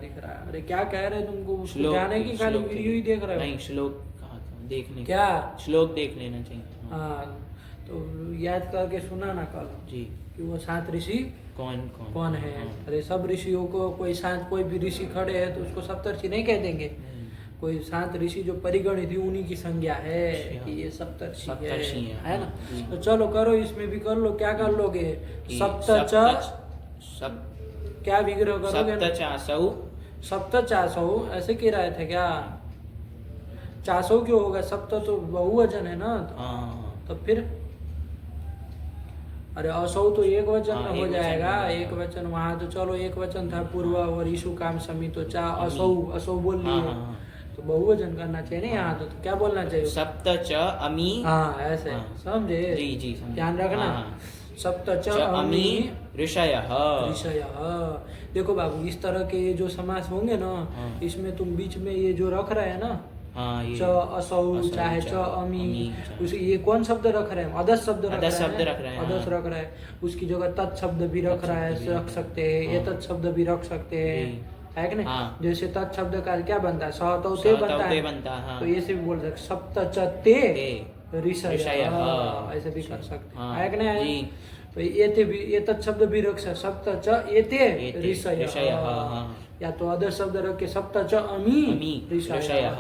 A: अरे क्या कह रहे तुमको जाने की, खाली वीडियो ही देख रहे हो?
B: नहीं श्लोक कहा था देखने,
A: क्या
B: श्लोक देख लेना चाहिए।
A: हाँ तो याद करके सुना ना कल
B: जी
A: कि वो 7 ऋषि कौन है। अरे सब ऋषियों को कोई भी ऋषि खड़े हैं तो उसको सप्तर्षि नहीं कह देंगे। कोई 7 ऋषि जो परिगणित थी उन्हीं की संज्ञा है कि ये सप्तर्षि है ना। तो चलो करो, इसमें भी कर लो। क्या कर लोगे? क्या विग्रह करोगे? सप्तचासौ ऐसे कह रहे थे क्या? चासौ क्यों होगा? सप्त तो बहुवचन है ना, तो फिर अरे असौ तो एक वचन में हो जाएगा। एक वचन वहां तो चलो एक वचन था पूर्व और ईशु काम समी, तो असौ बोल लिए, तो बहुवचन करना चाहिए ना यहाँ तो क्या बोलना चाहिए?
B: सप्त च अमी।
A: हाँ ऐसे समझे?
B: जी
A: ध्यान रखना। सप्त च अमी
B: ऋषयः।
A: देखो बाबू, इस तरह के जो समास होंगे ना, इसमें तुम बीच में ये जो रख रहे हैं ना, च असौ चाहे च अमी, उसे ये कौन शब्द रख रहे हैं? अदस शब्द रख रहे हैं। अदस रख रहे हैं, उसकी जगह तत् शब्द भी रख सकते हैं, ये तत् शब्द भी रख सकते हैं, है कि नहीं? जैसे तत् शब्द का क्या बनता है? सहतौते बनता है, तो ये से भी बोल सकते सप्त च ते ऋषयः, ऐसे भी कर सकते हैं, है कि नहीं? तो ये तत् शब्द भी रख सकते, सप्त च एते ऋषयः, या तो अदर शब्द रख के सप्त च अमी ऋषयः,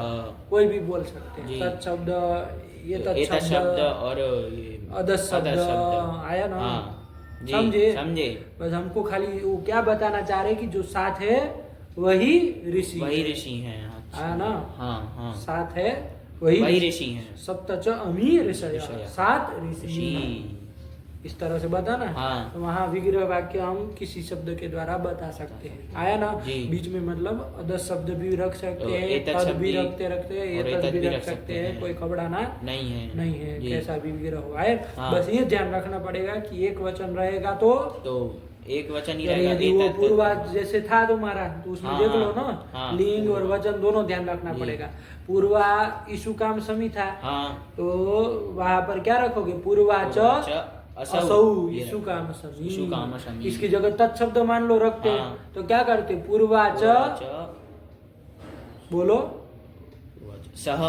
A: कोई भी बोल सकते हैं। तत् शब्द, ये तत् शब्द और अदर शब्द आया ना? समझे? बस हमको खाली वो क्या बताना चाह रहे कि जो 7 है वही ऋषि है। आया ना? हाँ 7 है वही ऋषि है। सप्त च अमी ऋषयः, 7 ऋषि, इस तरह से बताना। तो वहाँ विग्रह वाक्य हम किसी शब्द के द्वारा बता सकते हैं। आया ना? बीच में मतलब अदस शब्द भी रख सकते हैं, तद भी रखते हैं, ये तद भी रख सकते हैं, कोई खबड़ाना नहीं है कैसा भी विग्रह हो। आए बस ये ध्यान रखना पड़ेगा कि एक वचन रहेगा तो
B: एक वचन ही रहेगा।
A: यदि वो पूर्वा जैसे था तुम्हारा, तो उसमें देख लो ना, लिंग और वचन दोनों ध्यान रखना पड़ेगा। पूर्वा ईशु काम समी था, तो वहां पर क्या रखोगे? पूर्वाच असौ ईशु काम समी, इसकी जगह तत् शब्द मान लो रखते हैं, तो क्या करते? पूर्वाच बोलो सह।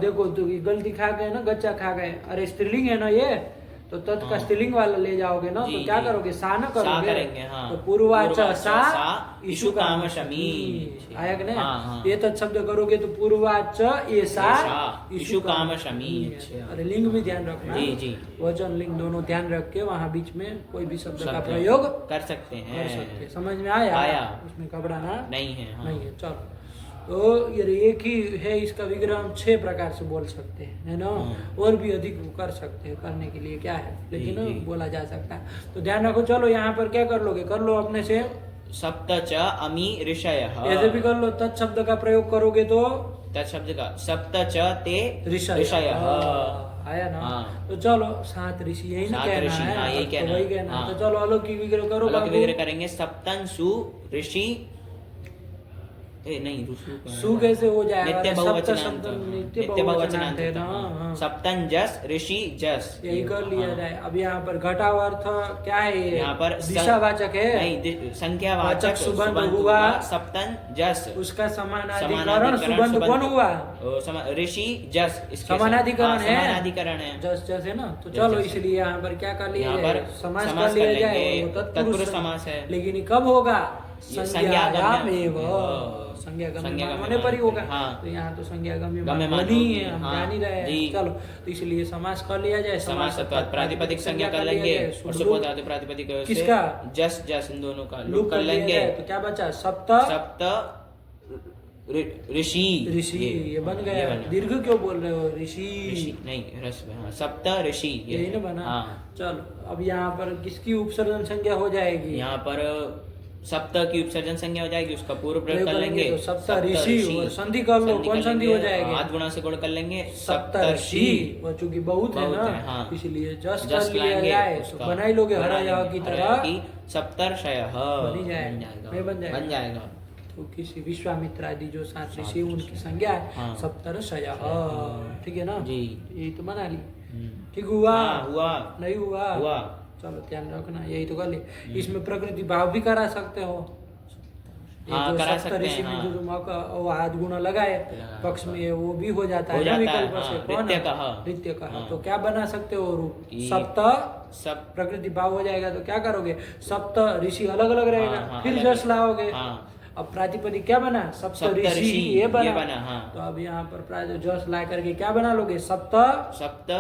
A: देखो तो गलती खा गए ना, गच्चा खा गए। अरे स्त्रीलिंग है ना ये, तो तत् का स्त्रीलिंग वाला ले जाओगे ना, तो क्या करोगे? सा न करोगे, तो पूर्वाच सा ईशु काम समी। आया कि नहीं? ये तत् शब्द करोगे तो पूर्वाच ऐसा ईशु काम समी। अरे लिंग भी ध्यान रखना, वचन लिंग दोनों ध्यान रख के वहाँ बीच में कोई भी शब्द का प्रयोग
B: कर सकते हैं।
A: समझ में आया? उसमें घबराना नहीं है। चलो तो ये एक ही है, इसका विग्रह हम 6 प्रकार से बोल सकते हैं, है ना? और भी अधिक कर सकते हैं, करने के लिए क्या है, लेकिन बोला जा सकता है। तो ध्यान रखो। चलो यहाँ पर क्या कर लोगे? कर लो अपने से
B: सप्त च अमी ऋषयः,
A: ऐसे भी कर लो। तत् शब्द का प्रयोग करोगे तो
B: तत् शब्द का सप्त च ते ऋषयः।
A: आया ना? तो चलो 7 ऋषि यही ना कहना है,
B: यही कहना।
A: तो चलो अलौकिक विग्रह करो।
B: अलौकिक विग्रह करेंगे। सप्तंसु ऋषि नहीं रुसु
A: सु कैसे हो जाएगा?
B: नित्य बहुवचनांत
A: नित्य बहुवचनांत है ना।
B: सप्तन जस ऋषि जस
A: यही कर लिया जाए। अब यहाँ पर घटावर्थ क्या है? ये
B: यहाँ पर
A: दिशावाचक है,
B: नहीं संख्यावाचक
A: सुबंध हुआ।
B: सप्तन जस
A: उसका समानाधिकरण सुबंध कौन हुआ?
B: ऋषि जस
A: समानाधिकरण है,
B: समानाधिकरण है
A: जस जस है ना। तो चलो इसलिए यहाँ पर क्या कर लिया जाए? समास कर लिया जाए, वो
B: तत्पुरुष समास है।
A: लेकिन कब होगा?
B: संज्ञागम
A: संज्ञागम होने पर ही होगा। तो यहाँ तो संज्ञागम नहीं है, हम जान ही रहे हैं। चलो तो इसलिए समास कर लिया जाए।
B: समास प्रातिपदिक संज्ञा कर लेंगे और सुबोधातु प्रातिपदिक
A: किसका?
B: जस जस इन दोनों का
A: लुक
B: कर लेंगे।
A: तो क्या बचा? सप्त
B: ऋषि
A: ऋषि ये बन गया। दीर्घ क्यों बोल रहे हो? ऋषि
B: नहीं ह्रस्व। सप्त ऋषि
A: यही ना बना। चलो अब यहाँ पर किसकी उपसर्जन संज्ञा हो जाएगी?
B: यहाँ पर सप्त की उपसर्जन संज्ञा हो जाएगी, उसका पूर्व प्रयोग कर लेंगे।
A: तो सप्त ऋषि और संधि कर लो। कौन संधि हो जाएगी?
B: आद गुणा से गुण कर लेंगे।
A: सप्तर्षि वो चूंकि बहुत है ना, इसलिए जस कर लिया जाए तो बना ही लोगे हरा की तरह।
B: सप्तर्षयः
A: बन जाएगा,
B: बन जाएगा।
A: तो किसी विश्वामित्र आदि जो 7 ऋषि उनकी संज्ञा है सप्तर्षयः। ठीक है ना जी? यही तो बना ली। ठीक हुआ? नहीं हुआ? चलो ध्यान रखना, यही तो कर ले। इसमें प्रकृति भाव भी करा सकते हो।
B: करा सकते
A: ऋषि में जो तुम आद गुण लगाए पक्ष में वो भी हो जाता है विकल्प से। कौन? नित्य कहा। तो क्या बना सकते हो रूप? सप्त प्रकृति भाव हो जाएगा तो क्या करोगे? सप्त ऋषि अलग अलग रहेगा, फिर जस लाओगे। अब प्रातिपदिक क्या बना? सप्त ऋषि ये बना। तो अब यहाँ पर जस ला करके क्या बना लोगे? सप्त।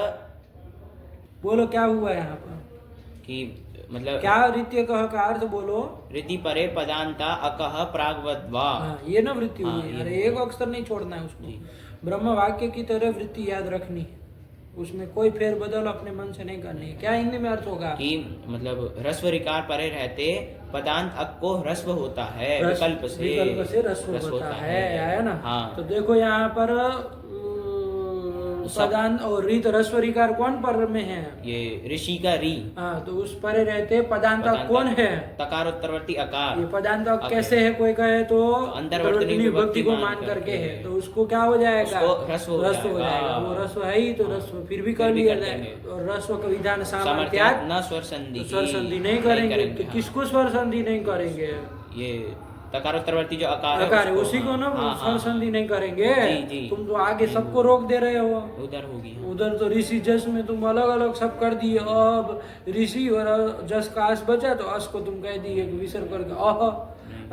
A: बोलो क्या हुआ यहाँ पर?
B: कि मतलब
A: क्या रीत्य कह का अर्थ बोलो?
B: रीति परे पदांता अकह प्रागवद्वा।
A: ये ना वृत्ति हुई। अरे एक अक्षर नहीं छोड़ना है उसको। ब्रह्म वाक्य की तरह वृत्ति याद रखनी है, उसमें कोई फेर बदल अपने मन से नहीं करनी है। क्या हिंदी में अर्थ होगा? कि
B: मतलब ह्रस्व रिकार परे रहते पदांत अक को ह्रस्व होता है, विकल्प से
A: ह्रस्व होता है ना। तो देखो यहाँ पर पदांत और रीत ह्रस्व रिकार कौन पर में है?
B: ये ऋषि का री।
A: तो उस परे रहते पदांत कौन है?
B: तकार उत्तरवर्ती अकार।
A: ये पदांत कैसे है? कोई कहे तो अंतर्वर्ती विभक्ति को मान करके है, तो उसको क्या हो जाएगा? ह्रस्व हो जाएगा। वो ह्रस्व है ही तो ह्रस्व फिर भी कर लिया जाए। और ह्रस्व का विधान सामर्थ्यात् न स्वर संधि। स्वर संधि नहीं करेंगे तो किसको स्वर संधि नहीं करेंगे? ये
B: तकारोत्तरवर्ती जो अकार
A: है उसी को ना स्वर संधि नहीं करेंगे। तुम तो आगे सबको रोक दे रहे हो। उधर तो ऋषि जस में तुम अलग अलग सब कर दिए। अब ऋषि और जस का अस बचा तो अस को तुम कह दिए विसर्ग करके अह।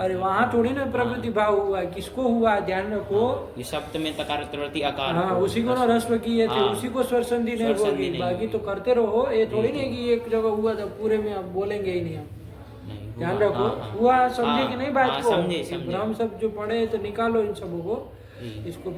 A: अरे वहाँ थोड़ी ना प्रकृति भाव हुआ है, किसको हुआ? ध्यान रखो
B: ये शब्द में तकारोत्तरवर्ती आकार।
A: उसी को ना रस्व किए थे, उसी को स्वर संधि नहीं होगी। बाकी तो करते रहो। ये थोड़ी नहीं कि एक जगह हुआ था पूरे में अब बोलेंगे ही नहीं हम। ध्यान रखो। हुआ समझे कि नहीं बात को? ब्रह्म सब जो पढ़े तो निकालो इन सबों को। इसको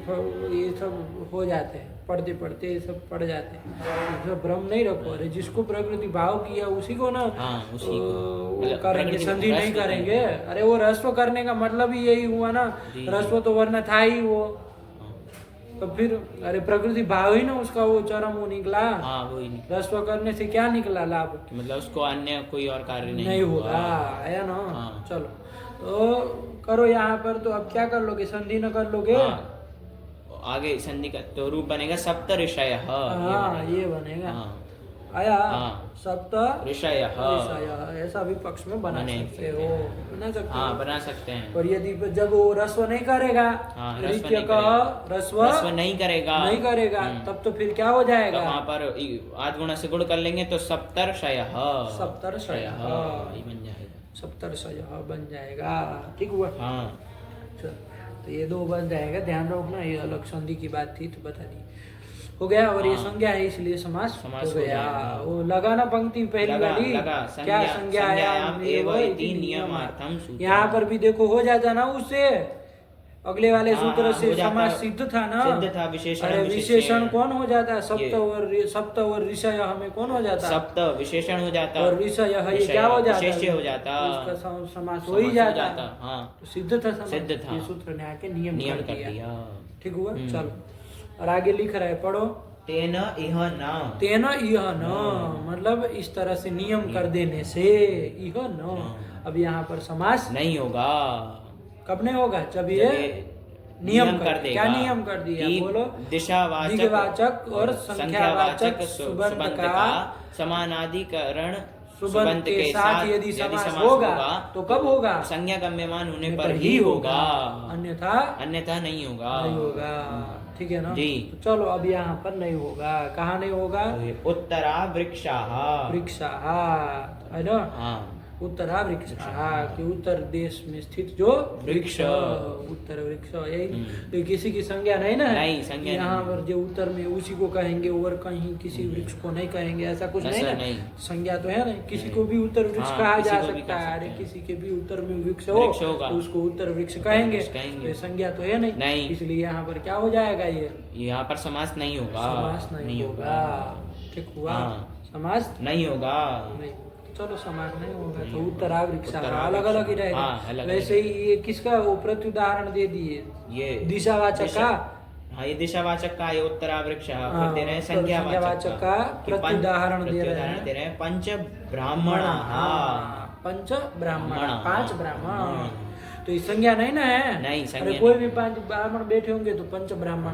A: ये सब हो जाते हैं, पढ़ते पढ़ते ये सब पढ़ जाते हैं। तो भ्रम नहीं रखो। अरे जिसको प्रकृति भाव किया उसी को ना वो करेंगे, संधि नहीं करेंगे। अरे वो रस्व करने का मतलब ही यही हुआ ना। रस्व तो वरना था ही वो। तो फिर अरे प्रकृति भाव ही ना उसका वो चरम वो निकला।
B: वही
A: रस्व करने से क्या निकला लाभ?
B: मतलब उसको अन्य कोई और कार्य
A: नहीं होगा। आया ना। चलो तो करो यहाँ पर। तो अब क्या कर लोगे? संधि न कर लोगे?
B: आगे संधि का तो रूप बनेगा सप्त ऋषयः।
A: ये बनेगा। आया सप्त ऋषयः। ऐसा भी पक्ष में बना सकते हो।
B: बना सकते हैं।
A: और यदि जब वो रस्व नहीं करेगा, ऋत्य का रस्व
B: नहीं करेगा
A: तब तो फिर क्या हो जाएगा?
B: वहाँ पर आद गुणा से गुण कर लेंगे तो सप्तर्षयः बन जाएगा।
A: सप्तर्षयः बन जाएगा। ठीक हुआ? तो ये दो बन जाएगा। ध्यान रखना, ये अलग संधि की बात थी तो बता दी। हो गया। और ये संज्ञा है इसलिए समास हो गया। वो लगाना पंक्ति पहली वाली क्या संज्ञा है? यहाँ पर भी देखो हो जाता ना उससे अगले वाले सूत्र से समास सिद्ध था ना। अरे विशेषण कौन हो जाता है? सप्त और ऋषय हमें कौन हो जाता?
B: सप्त विशेषण हो जाता
A: और ऋषय ये क्या हो जाता?
B: विशेष्य हो जाता।
A: उसका समास हो ही जाता। तो सिद्ध था। ये सूत्र ने आके नियम कर दिया। ठीक हुआ? चलो और आगे लिख रहा है, पढ़ो।
B: तेन इह न
A: मतलब इस तरह से नियम कर देने से इह न। अब यहाँ पर समास
B: नहीं होगा।
A: कब नहीं होगा? जब ये नियम कर देगा। क्या नियम कर दिया? बोलो। दिग्वाचक और संख्यावाचक सुबंत का
B: समानाधिकरण
A: सुबंत के साथ यदि समास होगा तो कब होगा?
B: संज्ञा गम्यमान होने पर ही होगा,
A: अन्यथा
B: नहीं होगा।
A: नहीं होगा। ठीक है ना जी। तो चलो अब यहाँ पर नहीं होगा। कहाँ नहीं होगा?
B: उत्तरा वृक्षाः
A: है ना? उत्तरा वृक्ष कि उत्तर देश में स्थित जो वृक्ष, उत्तर वृक्ष, यही तो किसी की संज्ञा नहीं ना है। यहाँ पर जो उत्तर में उसी को कहेंगे और कहीं किसी वृक्ष को नहीं कहेंगे, ऐसा कुछ नहीं ना। संज्ञा तो है नहीं, किसी को भी उत्तर वृक्ष कहा जा सकता है। अरे किसी के भी उत्तर में वृक्ष हो तो उसको उत्तर वृक्ष कहेंगे, तो संज्ञा तो है नहीं। इसलिए यहाँ पर क्या हो जाएगा? ये
B: यहाँ पर समास नहीं होगा।
A: समास नहीं होगा। ठीक हुआ? समास
B: नहीं होगा।
A: चलो समास नहीं होगा तो उत्तरा वृक्ष अलग अलग ही रहेगा। वैसे ही ये किसका वो प्रत्युदाहरण दे दिए? ये दिशावाचक का।
B: ये दिशावाचक का, ये उत्तरा वृक्ष दे रहे हैं। संज्ञावाचक का
A: प्रत्युदाहरण दे
B: रहे हैं। पंच ब्राह्मण,
A: पंच ब्राह्मण, 5 ब्राह्मण। तो ये संज्ञा नहीं ना है?
B: नहीं,
A: अरे कोई भी 5 ब्राह्मण बैठे होंगे तो पंच ब्राह्मण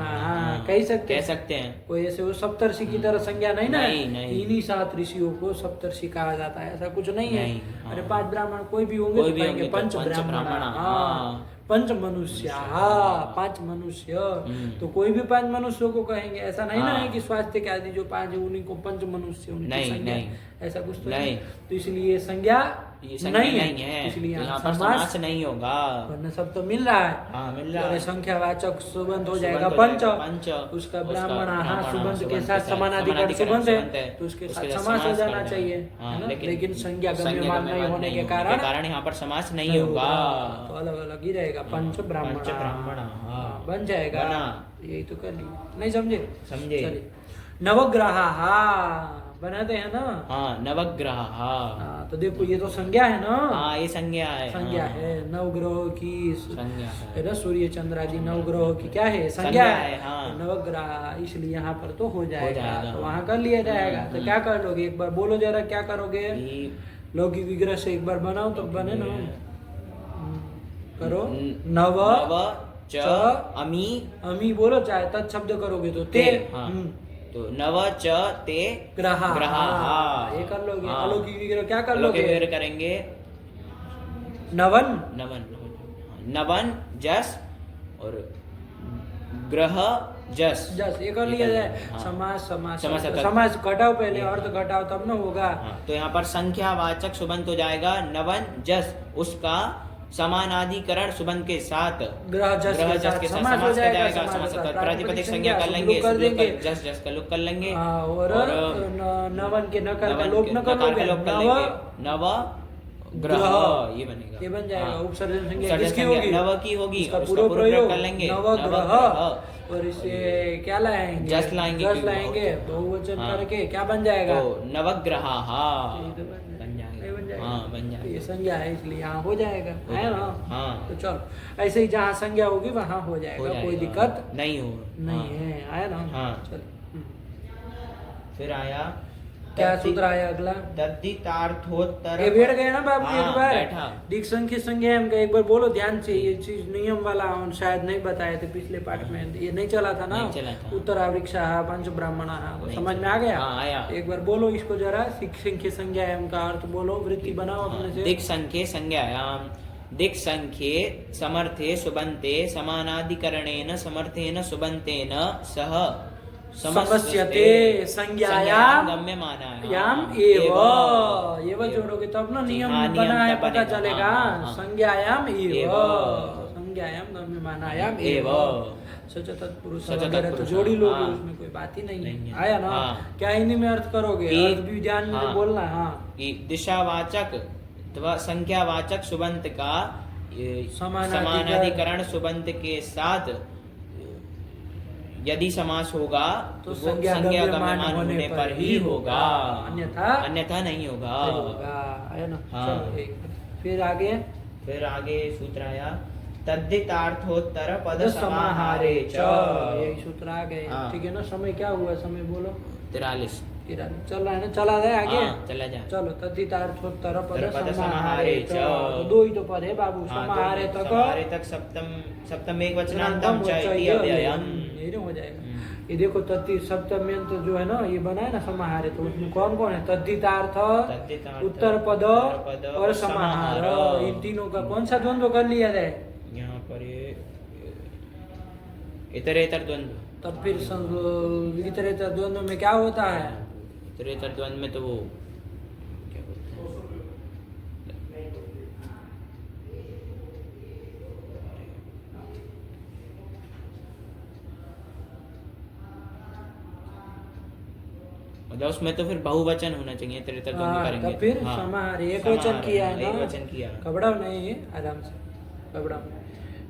A: कह सकते हैं। कोई ऐसे वो सप्तर्षि की तरह संज्ञा नहीं ना? इन्हीं 7 ऋषियों को सप्तर्षि कहा जाता है, ऐसा कुछ नहीं है। अरे 5 ब्राह्मण कोई भी होंगे तो कहेंगे पंच ब्राह्मण। पंच मनुष्य, 5 मनुष्य। तो कोई भी 5 मनुष्यों को कहेंगे, ऐसा नहीं ना है कि स्वास्थ्य के आदि जो 5 है उन्हीं को पंच मनुष्य, उनकी संज्ञा, ऐसा कुछ तो नहीं। तो इसलिए संज्ञा नहीं है, इसलिए यहाँ पर समास नहीं होगा। वरना सब तो मिल रहा है। मिल रहा है। संख्यावाचक सुबंत हो जाएगा पंच, उसका ब्राह्मण सुबंत के साथ समानाधिकरण सुबंत है तो उसके साथ समास हो जाना चाहिए, लेकिन संज्ञा गम्यमान नहीं होने के कारण यहाँ पर समास नहीं होगा। तो अलग अलग ही रहेगा। पंच ब्राह्मण बन जाएगा। यही तो कर लिया। नहीं समझे? नवग्रह बनाते हैं ना? नवग्रह। तो देखो ये तो संज्ञा है ना? ये संज्ञा है। नवग्रह की संज्ञा है ना? सूर्य चंद्र आदि नवग्रह की क्या है? संज्ञा है। नवग्रह, इसलिए यहाँ पर तो हो जाएगा। तो वहाँ कर लिया जाएगा। तो क्या कर लोगे? एक बार बोलो जरा, क्या करोगे? लौकिक विग्रह से एक बार बनाओ तो बने ना। करो। नव च अमी बोलो, चाहे तत्शब्द करोगे तो ते। तो नव च ते ग्रहा, ये कर लोगे। अलौकिक विग्रह क्या कर लोगे? विग्रह करेंगे नवन जस और ग्रह जस ये कर लिया जाए। समास घटाओ, पहले अर्थ घटाओ तब न होगा। तो यहाँ पर संख्यावाचक सुबंत हो जाएगा नवन जस, उसका समानाधिकरण सुबंत के साथ ग्रह जस के साथ समास हो जाएगा। प्रातिपदिक संज्ञा कर लेंगे, जस का लोप कर लेंगे। और नवन के नकार का लोप न करोगे, नव ग्रह ये बनेगा, ये बन जाएगा। उपसर्जन संज्ञा किसकी होगी? नव की होगी। उसका पूरा प्रयोग कर लेंगे, नव ग्रह। और इसे क्या लाएंगे? जस लाएंगे बहुवचन करके क्या बन जाएगा? नवग्रह बन जाएगा। ये संज्ञा है, इसलिए यहाँ हो जाएगा, है ना? तो चलो ऐसे ही जहाँ संज्ञा होगी वहाँ हो जाएगा, कोई दिक्कत नहीं है। आया ना? चलो फिर आया क्या सूत्र आया अगला? तद्धितार्थोत्तर। ये बैठ गए ना बाबू? एक बार दिक् संख्या संज्ञा का एक बार बोलो ध्यान से। ये चीज नियम वाला शायद नहीं बताए थे पिछले पाठ में, ये नहीं चला था ना? उत्तरा वृक्षा पंच ब्राह्मण, समझ में आ गया? आया। एक बार बोलो इसको जरा। दिक् संख्या संज्ञायाम का अर्थ बोलो, वृत्ति बनाओ अपने से। दिक् संख्या संज्ञायाम, दिक् संख्ये समर्थे सुबन्ते समानाधिकरणेन समर्थेन सुबन्तेन सह समस्यते संज्ञायाम गम्यमानायाम एव जोड़ोगे तब ना नियम बना है, पता चलेगा। संज्ञायाम गम्यमानायाम एव सच तत्पुरुष वगैरह तो जोड़ी लोगे, उसमें कोई बात ही नहीं। आया ना? क्या हिंदी में अर्थ करोगे? अर्थ भी ध्यान में बोलना। दिशावाचक अथवा संख्यावाचक सुबंत का समानाधिकरण सुबंत के साथ यदि समास होगा तो संज्ञा गम्यमान होने पर ही होगा, अन्यथा नहीं होगा। है ना? फिर आगे सूत्र आया तद्धितार्थोत्तर पद समाहारे च। यही सूत्र आ गए। ठीक है ना? समय क्या हुआ? समय बोलो। 43। चल रहा है ना, चला जाए आगे।
B: चला जाए।
A: चलो तद्धितार्थोत्तर पद
B: पद
A: समाहारे च, तो दो ही तो पद है बाबू। समाहारे
B: तक सप्तम एक वचनांतम च इति अव्ययम्,
A: ये हो जाएगा। ये देखो तद्धि सप्तम्यंत जो है ना ये बना है ना समाहारे, तो उसमें कौन कौन है? तद्धितार्थ, उत्तर पद और समाहार। इन तीनों का कौन सा द्वंद्व कर लिया जाए?
B: यहाँ पर इतरेतर द्वंद्व।
A: तब फिर इतरेतर द्वंद्व में क्या होता है?
B: इतरेतर द्वंद्व में तो वो उसमें तो फिर बहुवचन होना चाहिए। इतरेतर द्वंद्व करेंगे
A: तब फिर समाहार एक वचन किया है ना,
B: एक वचन किया।
A: कबड़ा नहीं है, आराम से कबड़ा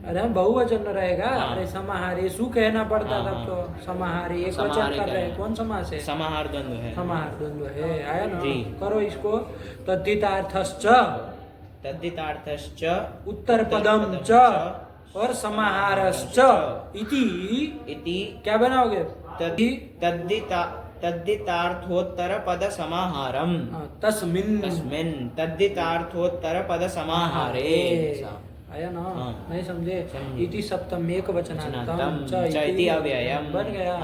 A: आराम बहुवचन रहेगा। अरे समाहारेषु कहना पड़ता तब तो। समाहारे एक वचन कर रहे हैं, कौन समास है?
B: समाहार द्वंद्व है।
A: समाहार द्वंद्व है, आया ना? करो इसको। तद्धितार्थश्च,
B: तद्धितार्थश्च
A: उत्तर पदम च और समाहारश्च इति क्या बनाओगे?
B: तद्धितार्थोत्तर पद समाहारम तस्मिन् तद्धितार्थोत्तर पद समाहारे।
A: आया ना? नहीं समझे? इति सप्तम एक वचनांतम च
B: इति अव्ययम्
A: बन गया।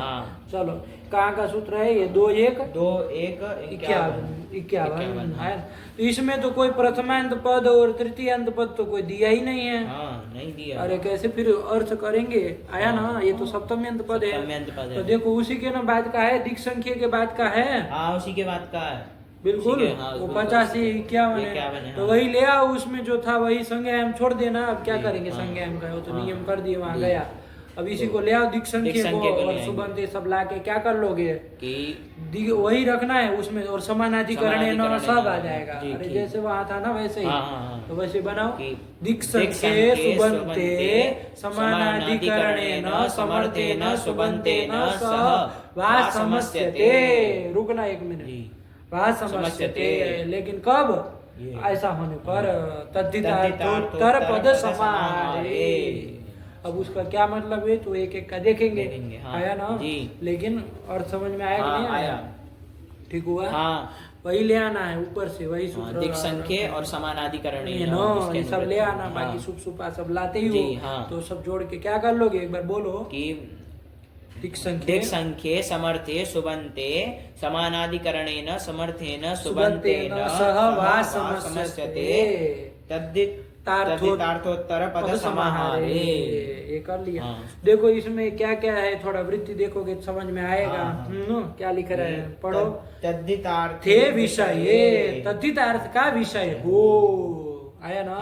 A: चलो कहाँ का सूत्र है ये? 2-1-51। तो इसमें तो कोई प्रथमांत पद और तृतीयांत पद तो कोई दिया ही नहीं है।
B: नहीं दिया।
A: अरे कैसे फिर अर्थ करेंगे? आया ना? ये तो सप्तम्यंत पद है। तो देखो उसी के ना बाद का है, दिक् संख्या के बाद का है।
B: उसी के बाद का है
A: बिल्कुल। वो 85-51 है, तो वही ले आओ। उसमें जो था वही संज्ञायाम छोड़ देना। अब क्या करेंगे संज्ञायाम का? वो तो नियम कर दिए, वहाँ गया। अब इसी को ले आओ, दिक् संख्या को और सुबंत सब ला के क्या कर लोगे कि वही रखना है उसमें, और समानाधिकरण सब आ जाएगा। अरे जैसे वहाँ था ना वैसे ही, तो वैसे बनाओ। दिक् संख्ये सुबन्ते समानाधिकरणेन समर्थेन सुबन्तेन सह वा समस्यते। रुकना एक मिनट। वा समस्यते, लेकिन कब? ऐसा होने पर तद्धितार्थोत्तर पद समाहारे। अब उसका क्या मतलब है तो एक एक का देखेंगे। आया ना? लेकिन अर्थ समझ में आया कि नहीं आया? ठीक हुआ। वही ले आना है ऊपर से, वही सूत्र।
B: दिक् संख्ये और समानाधिकरण
A: ये सब ले आना। बाकी सुप सुपा सब लाते ही हो, तो सब जोड़ के क्या कर लोगे? एक बार बोलो कि दिक् संख्ये समर्थे सुबन्ते समानाधिकरणेन समर्थेन सुबन्तेन
B: सह वा समस्यते तद्धितार्थोत्तर पद समाहारे।
A: ये कर लिया। देखो इसमें क्या क्या है, थोड़ा वृत्ति देखोगे समझ में आएगा। क्या लिख रहे हैं? पढ़ो।
B: तद्धितार्थे
A: विषय, तद्धितार्थ का विषय हो। आया ना?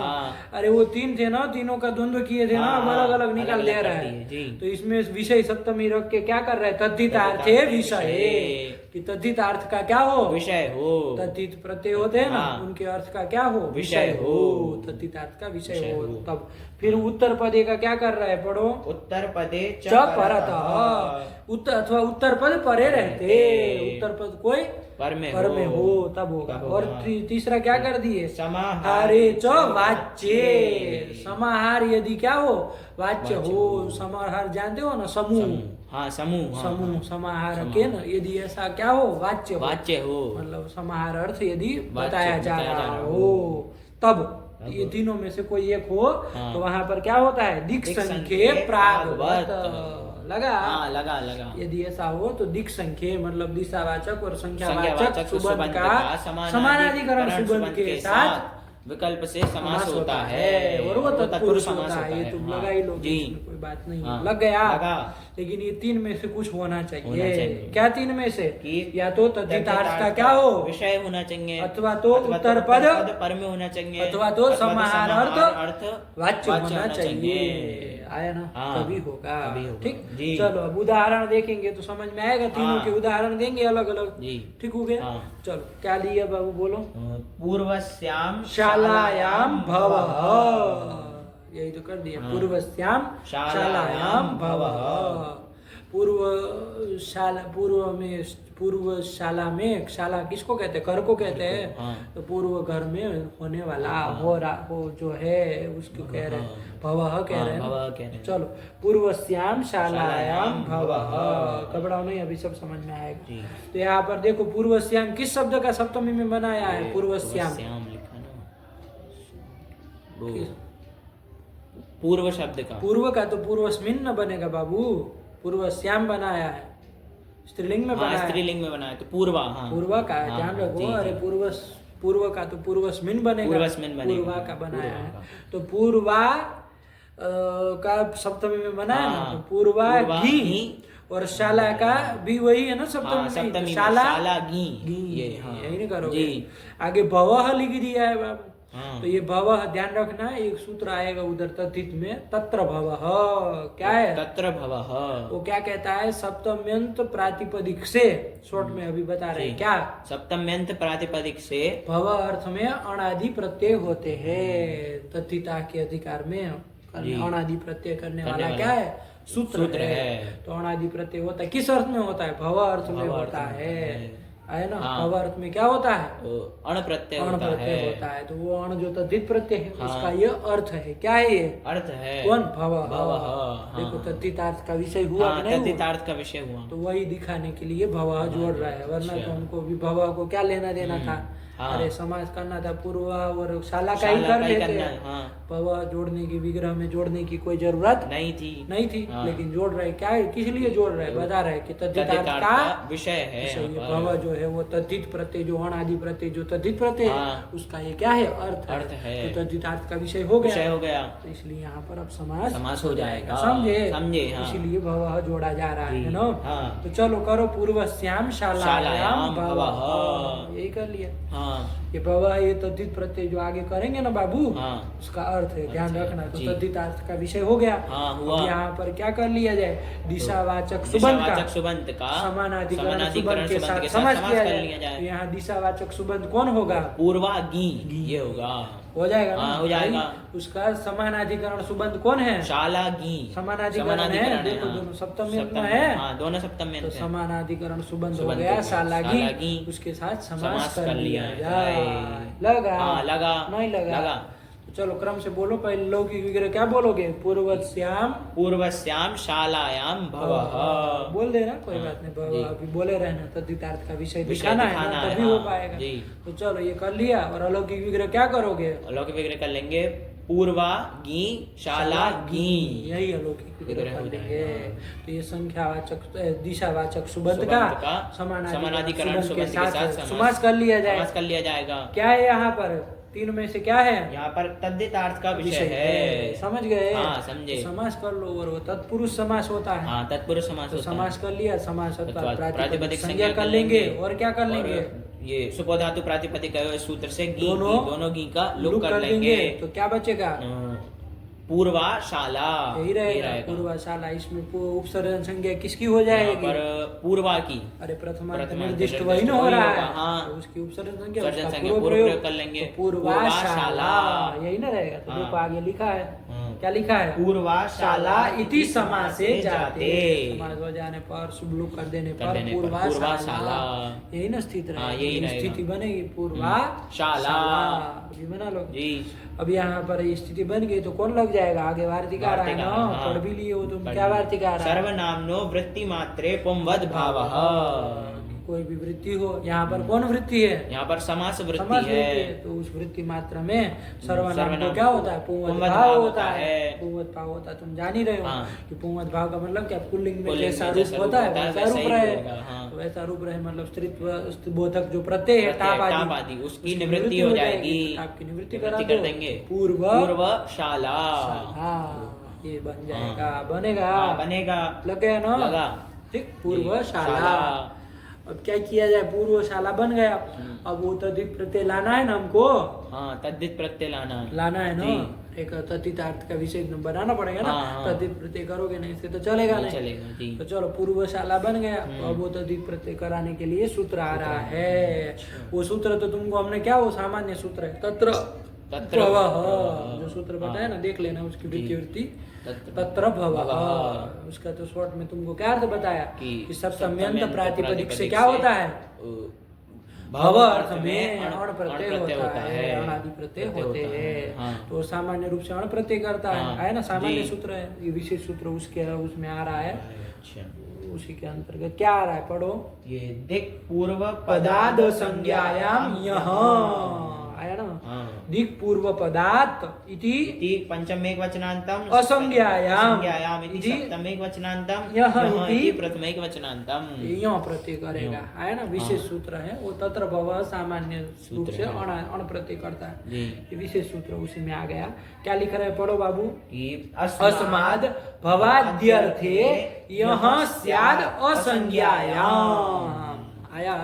A: अरे वो तीन थे ना, तीनों का द्वंद्व किए थे ना, अलग अलग निकाल दे रहा है। तो इसमें विषय सप्तमी रख के क्या कर रहा है? तद्धितार्थे विषय, कि तद्धितार्थ का क्या हो? विषय हो। तद्धित प्रत्यय होते हैं ना, उनके अर्थ का क्या हो? विषय हो। तद्धितार्थ का विषय हो। तब फिर उत्तर पदे का क्या कर रहा है? पढ़ो। उत्तर पदे च परतः, उत्तर अथवा उत्तर पद परे रहते, उत्तर पद कोई पर में हो तब होगा। और तीसरा क्या कर दिए? समाहारे च वाच्ये। समाहार यदि क्या हो? वाच्य हो। समाहार जानते हो ना? समूह। समूह समाहार के न यदि ऐसा क्या हो? वाच्य हो। मतलब समाहार अर्थ यदि बताया जा रहा हो तब। ये तीनों में से कोई एक हो तो वहां पर क्या होता है? दिक् संख्ये प्रागवत। लगा। यदि ऐसा हो तो दिक् संख्ये मतलब दिशावाचक और संख्यावाचक सुबंत का समानाधिकरण सुबंत के साथ
B: विकल्प से समास होता है,
A: और वो तत्पुरुष होता है। ये तुम लगा ही लो, कोई बात नहीं। लग गया। लेकिन ये तीन में से कुछ होना चाहिए। क्या तीन में से? या तो तद्धितार्थ का क्या हो? विषय होना चाहिए, अथवा तो उत्तर पद पर में होना चाहिए, अथवा तो समाहार अर्थ वाच्य होना चाहिए। आया ना? कभी होगा। ठीक। चलो अब उदाहरण देखेंगे तो समझ में आएगा। तीनों के उदाहरण देंगे अलग अलग। ठीक हो गया। चलो क्या लिया बाबू? बोलो।
B: पूर्वस्याम
A: शालायाम भवः, यही तो कर दिया। पूर्वस्याम शालायाम भवः। पूर्व में पूर्व शाला में, शाला किसको कहते हैं? घर को कहते हैं। तो पूर्व घर में होने वाला हो जो है उसको कह रहे हैं भवः कह रहे हैं। चलो पूर्वस्याम शालायाम भवः, घबराओ नहीं, अभी सब समझ में आएगा। तो यहाँ पर देखो पूर्वस्याम किस शब्द का सप्तमी में बनाया है? पूर्वस्याम
B: पूर्व शब्द का,
A: पूर्व का तो पूर्वस्मिन न बनेगा बाबू, पूर्वस्याम बनाया है, स्त्रीलिंग में बनाया,
B: स्त्रीलिंग में बनाया तो पूर्वा,
A: पूर्वा का ध्यान रखो। अरे पूर्व का तो पूर्वस्मिन बनेगा, पूर्वा का बनाया है। तो पूर्वा का सप्तमी में बनाया ना, तो पूर्वा घी, और शाला का भी वही है ना सप्तमी, शाला घी, यही नहीं करोगे। आगे भवः लिख दिया है बाबू। तो ये भवः ध्यान रखना, एक सूत्र आएगा उधर तथित में, तत्र भवः। क्या है?
B: तत्र भवः।
A: वो क्या कहता है? सप्तम्यंत प्रातिपदिक से, शॉर्ट में अभी बता रहे हैं क्या?
B: सप्तम्यंत प्रातिपदिक से
A: भव अर्थ में अणादि प्रत्यय होते हैं। तथिता के अधिकार में अणादि प्रत्यय करने वाला क्या है? सूत्र है। तो अणादि प्रत्यय होता है, किस अर्थ में होता है? भव अर्थ में होता है ना। भव अर्थ में क्या होता है?
B: अण प्रत्यय
A: होता है। तो वो अण जो तद्धित प्रत्यय है उसका ये अर्थ है। क्या है ये?
B: अर्थ है।
A: कौन? भव। देखो तद्धितार्थ का विषय हुआ,
B: तद्धितार्थ का विषय हुआ,
A: तो वही दिखाने के लिए भव जोड़ रहा है, वरना तो हमको भी भव को क्या लेना देना था? अरे समास करना था, पूर्व और शाला का ही कर लेते हैं। भव जोड़ने की, विग्रह में जोड़ने की कोई जरूरत नहीं थी। लेकिन जोड़ रहे क्या है? किस लिए जोड़ रहे? बता रहे कि तद्धितार्थ का विषय है। भव जो है वो तद्धित प्रत्यय, जो अणादि प्रत्यय, जो तद्धित प्रत्यय है उसका ये क्या है? अर्थ है। तो तद्धितार्थ का विषय हो गया। तो इसलिए यहाँ पर अब समास हो जाएगा। समझे? इसीलिए भव जोड़ा जा रहा है ना। तो चलो करो, पूर्वस्याम शालायाम भवः, यही कर लिया। ये भव ये तद्धित प्रत्यय जो आगे करेंगे ना बाबू, उसका अर्थ है, ध्यान रखना। तो तद्धित अर्थ का विषय हो गया। अब यहाँ पर क्या कर लिया जाए? दिशावाचक सुबंध का समानाधिकरण सुबंध के साथ समास किया जाए। यहाँ दिशावाचक सुबंध कौन होगा?
B: पूर्वागी, ये होगा,
A: हो जाएगा ना?
B: हो जाएगा।
A: उसका समानाधिकरण सुबंध कौन है?
B: शालागी।
A: समानाधिकरण है, देखो दोनों सप्तमी में है,
B: दोनों सप्तमी में।
A: तो समानाधिकरण सुबंध हो गया शालागी, उसके साथ समास कर लिया जाए। लगा नहीं लगा? चलो क्रम से बोलो, पहले लौकिक विग्रह क्या बोलोगे? पूर्वस्याम शालायाम भवः बोल देना, कोई बात नहीं। भवः अभी बोले रहना, तद्धितार्थ का विषय दिखाना है, तभी हो पाएगा। तो चलो ये कर लिया। और अलौकिक विग्रह क्या करोगे? अलौकिक विग्रह कर लेंगे पूर्वागी शालागी, यही अलौकिक विग्रह कर लेंगे। तो ये संख्यावाचक दिशावाचक सुबंध का समानाधिकरण सुबंध के साथ समास कर लिया जाएगा। क्या है यहाँ पर? तीन में से क्या है? यहाँ पर तद्धितार्थ का विषय है। समझ गए? समझे। तो समास कर लो, और वो तत्पुरुष समास होता है। तत्पुरुष समास तो समास कर लिया। समास प्रातिपदिक संज्ञा कर लेंगे। और क्या कर लेंगे? ये सुपधातु प्रातिपदिक सूत्र से दोनों गी का लुक कर लेंगे। तो क्या बचेगा? पूर्वाशाला, यही रहेगा। पूर्वाशाला, इसमें उपसर्जन संज्ञा किसकी हो जाएगी? पूर्वा की। अरे प्रथमांत निर्दिष्ट वही न हो रहा है, तो उसकी उपसर्जन संज्ञा पूर्व प्रयोग कर लेंगे। पूर्वाशाला, यही ना रहेगा। तो देखो आगे लिखा है, क्या लिखा है? पूर्वाशाला इति समासे जाते, समास हो जाने पर, शुभ लुक कर देने पर पूर्वाशाला, यही ना स्थित रहेगी, स्थिति बनेगी पूर्वाशाला। बना लो जी। अब यहाँ पर स्थिति बन गई तो कौन लग जाएगा? आगे वार्तिकार है ना, पढ़ भी लिए हो तुम। क्या वार्तिकार है? सर्वनामनो वृत्ति मात्रे पुंवद भावः, कोई भी वृत्ति हो। यहाँ पर कौन वृत्ति है? यहाँ पर समास वृत्ति है। तो उस वृत्ति मात्रा में सर्वनाम को क्या होता है? पुंवद भाव होता है। पुंवद भाव होता है, तुम जान ही रहे हो कि पुंवद भाव का मतलब क्या? पुल्लिंग में जैसा रूप होता है वैसा रूप रहे, तो वैसा रूप रहे मतलब स्त्रीत्व बोधक जो प्रत्यय है टाप आदि, उसकी निवृत्ति हो जाएगी। आपकी निवृत्ति कर देंगे। पूर्वशाला, ये बन जाएगा, बनेगा। लग गया ना? लगा। ठीक, पूर्वशाला। अब क्या किया जाए? पूर्वशाला बन गया। अब वो तद्धित प्रत्यय लाना है ना हमको। तद्धित प्रत्यय लाना है ना। एक तद्धितार्थ का विषय बनाना पड़ेगा ना। तद्धित प्रत्यय करोगे नहीं इससे तो चलेगा नहीं। तो चलो पूर्वशाला बन गया। अब वो तद्धित प्रत्यय कराने के लिए सूत्र आ रहा है। वो सूत्र तो तुमको हमने क्या, वो सामान्य सूत्र है, तत्र
B: तत्र
A: जो सूत्र बताया ना, देख लेना उसकी वृत्ति तत्र भवः। उसका तो शॉर्ट में तुमको क्या अर्थ बताया कि सप्तम्यंत प्रातिपदिक से क्या होता है, भव अर्थ में अण प्रत्यय होता है, अणादि प्रत्यय होते हैं। तो सामान्य रूप से अण प्रत्यय करता है ना, सामान्य सूत्र है। ये विशेष सूत्र उसमें आ रहा है, उसी के अंतर्गत क्या आ रहा है, पढ़ो।
B: ये दिक् पूर्व
A: पदाद संज्ञायाम यह आया ना, दिक् पूर्व पदात् इति
B: पंचमेक वचनांतम
A: असंज्ञायाम
B: इति सप्तमेक वचनांतम
A: यह
B: इति प्रथमेक वचनांतम,
A: यह प्रत्यय करेगा। आया ना, विशेष सूत्र है वो। तत्र भव सामान्य रूप से अण प्रत्यय करता है, ये विशेष सूत्र उसी में आ गया। क्या लिख रहे हैं, पढ़ो बाबू। अस्माद् भवाद्यर्थे यह स्याद् असंज्ञायाम। आया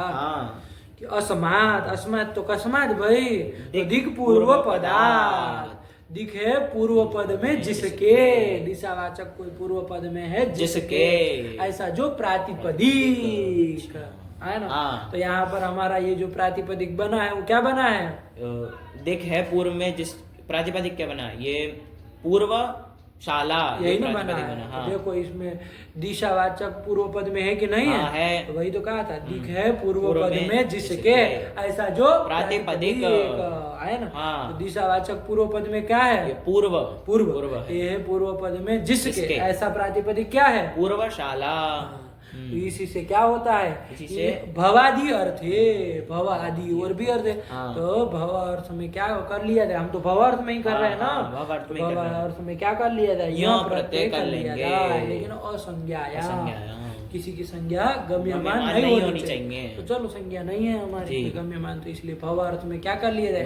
A: अस्मात्, अस्मात् तो कस्मात् भाई, तो दिक् पूर्व पदात्। दिक् है पूर्व पद में जिसके, दिशावाचक कोई पूर्व पद में है जिसके, ऐसा जो प्रातिपदिक है ना। तो यहाँ पर हमारा ये जो प्रातिपदिक बना है वो क्या बना है,
B: दिक् है पूर्व में जिस, प्रातिपदिक क्या बना, ये पूर्व शाला,
A: यही ना बना है। तो देखो इसमें दिशावाचक पूर्व पद में है कि नहीं है, तो वही तो कहा था, दिक् है पूर्व पद में जिसके, ऐसा जो प्रातिपदिक है ना। तो दिशावाचक पूर्व पद में क्या है, पूर्व ये है पूर्व पद में जिसके, ऐसा प्रातिपदिक क्या है,
B: पूर्व शाला।
A: तो इसी से क्या होता है, इसी से भवादि अर्थ है, भव आदि और भी अर्थ है। तो भव अर्थ में क्या कर लिया जाए, हम तो भव अर्थ में ही कर रहे हैं ना, भव अर्थ में क्या कर लिया जाए, यह प्रत्यय कर लिया जाए, लेकिन असंज्ञायाम, किसी की संज्ञा गम्यमान नहीं होनी चाहिए। तो चलो संज्ञा नहीं है हमारी गम्यमान, तो इसलिए भव अर्थ में क्या कर लिया जाए,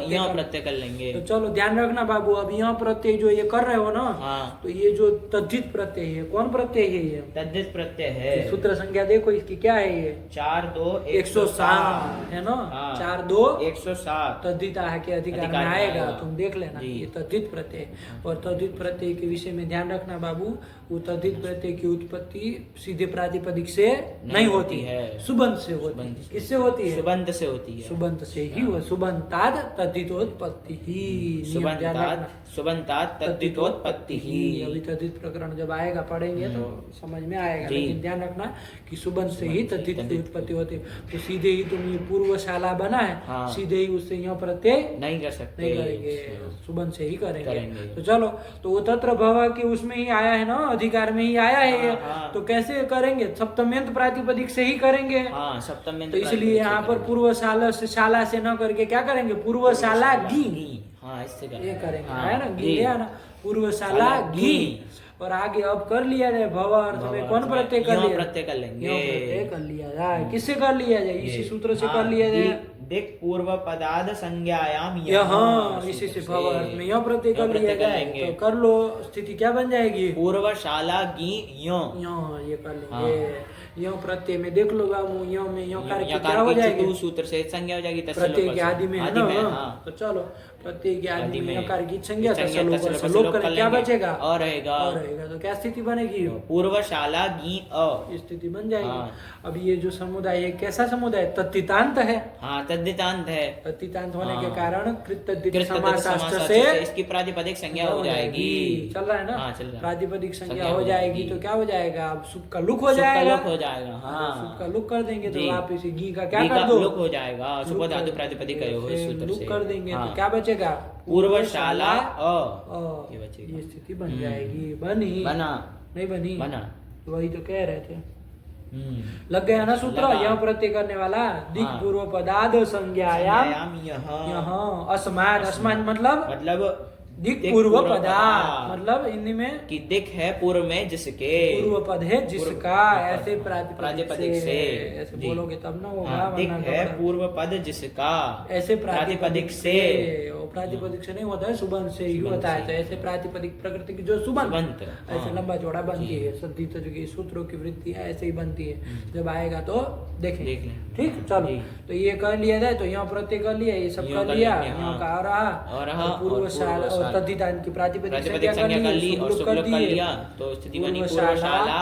B: यह प्रत्यय कर लेंगे।
A: तो चलो ध्यान रखना बाबू, अब यह प्रत्यय जो ये कर रहे हो ना, तो ये जो तद्धित प्रत्यय है, कौन प्रत्यय है ये,
B: तद्धित प्रत्यय है।
A: सूत्र संज्ञा देखो इसकी क्या है, ये
B: 4 2
A: 107 है ना, 4 2
B: 107
A: तद्धित के अधिकार में आएगा, तुम देख लेना, ये तद्धित प्रत्यय। और तद्धित प्रत्यय के विषय में ध्यान रखना बाबू, वो तद्धित प्रत्यय की उत्पत्ति सीधे प्रातिपदिक से नहीं होती है, सुबंत से होती है। किससे होती है,
B: सुबंत से होती है,
A: सुबंत से ही हुआ, सुबंताद तद्धितोत्पत्ति ही,
B: सुबंताद तद्धितोत्पत्ति ही।
A: अभी तद्धित प्रकरण जब आएगा पढ़ेंगे तो समझ में आएगा, लेकिन ध्यान रखना कि सुबंत से ही तद्धित की उत्पत्ति होती है। तो सीधे ही तुम ये पूर्वशाला बना है, सीधे ही उससे यहाँ प्रत्यय
B: नहीं कर सकते,
A: नहीं करेंगे, सुबंत से ही करेंगे। तो चलो, तो वो तत्र भव के उसमें ही आया है ना, अधिकार में ही आया है, तो कैसे करेंगे, सप्तम्यंत प्रातिपदिक से ही करेंगे।
B: सप्तम्यंत,
A: तो इसलिए यहाँ पर पूर्वशाला से शाला से न करके क्या करेंगे, पूर्वशाला गी,
B: इससे
A: ये करेंगे, है ना, गी है ना, पूर्वशाला गी। और आगे अब कर लिया जाए भव अर्थ में कौन प्रत्यय कर लिया,
B: प्रत्यय कर लेंगे,
A: प्रत्यय कर लिया जाए। किससे कर लिया जाए, इसी सूत्र से कर लिया जाए,
B: दिक् पूर्व पदाद संज्ञायाम
A: यह, इसी से भव अर्थ में यह प्रत्यय कर लिया जाए। तो कर लो, स्थिति क्या बन जाएगी,
B: पूर्वशाला गी यो,
A: ये कर लेंगे। यो प्रत्यय में देख लो बाबू, यो में यो कार्य क्या हो जाएगी,
B: सूत्र से संज्ञा हो जाएगी,
A: प्रत्यय के आदि में है ना। तो चलो, प्रत्यय के आदि में यकार की संज्ञा, लोक कर क्या बचेगा,
B: और रहेगा,
A: तो क्या स्थिति बनेगी,
B: पूर्वशाला गी अ,
A: स्थिति बन जाएगी। अब ये जो समुदाय है कैसा समुदाय, तद्धितांत है,
B: तद्धितांत है।
A: तद्धितांत होने के कारण कृत
B: समासाष्ट से इसकी प्रातिपदिक संज्ञा हो जाएगी,
A: चल रहा है ना, प्रातिपदिक संज्ञा हो जाएगी। तो क्या हो जाएगा, अब सुख का लुक हो जाएगा, सुख का लुक कर देंगे, तो आप इसे गी का क्या कर दो,
B: लुक हो जाएगा, सुख धातु प्रातिपदिक
A: लुक कर देंगे, तो क्या बचेगा,
B: पूर्वशाला अ,
A: ये स्थिति बन जाएगी। बनी, बना नहीं बनी, बना, वही तो कह रहे थे। लग गया ना सूत्र, यह प्रत्यय करने वाला, दिक् पूर्व पदाद संज्ञायाम यह, अस्माद, अस्माद मतलब दिक् पूर्व पदार्थ, मतलब इनमें
B: कि दिक् है पूर्व में जिसके,
A: पूर्व पद है जिसका, ऐसे प्रातिपदिक से, ऐसे बोलोगे तब ना होगा।
B: दिक् है पूर्व पद जिसका, ऐसे प्रातिपदिक से,
A: प्रातिपदिक से नहीं होता है, सुबंत से ही होता है। तो ऐसे प्रातिपदिक प्रकृति की जो सुबंत ऐसे लंबा चौड़ा बनती है, सद्धित जो सूत्रों की वृत्ति है ऐसे ही बनती है। जब आएगा तो देखेंगे, ठीक। चलो, तो ये कर लिया जाए, तो यहाँ प्रत्यय कर लिया, ये सब कर लिया, यहाँ का आ रहा, पूर्वशाला तद्धितांत की प्रातिपदिक
B: संज्ञा कर ली और शुक्ल कर लिया तो स्थिति बनी पूर्वशाला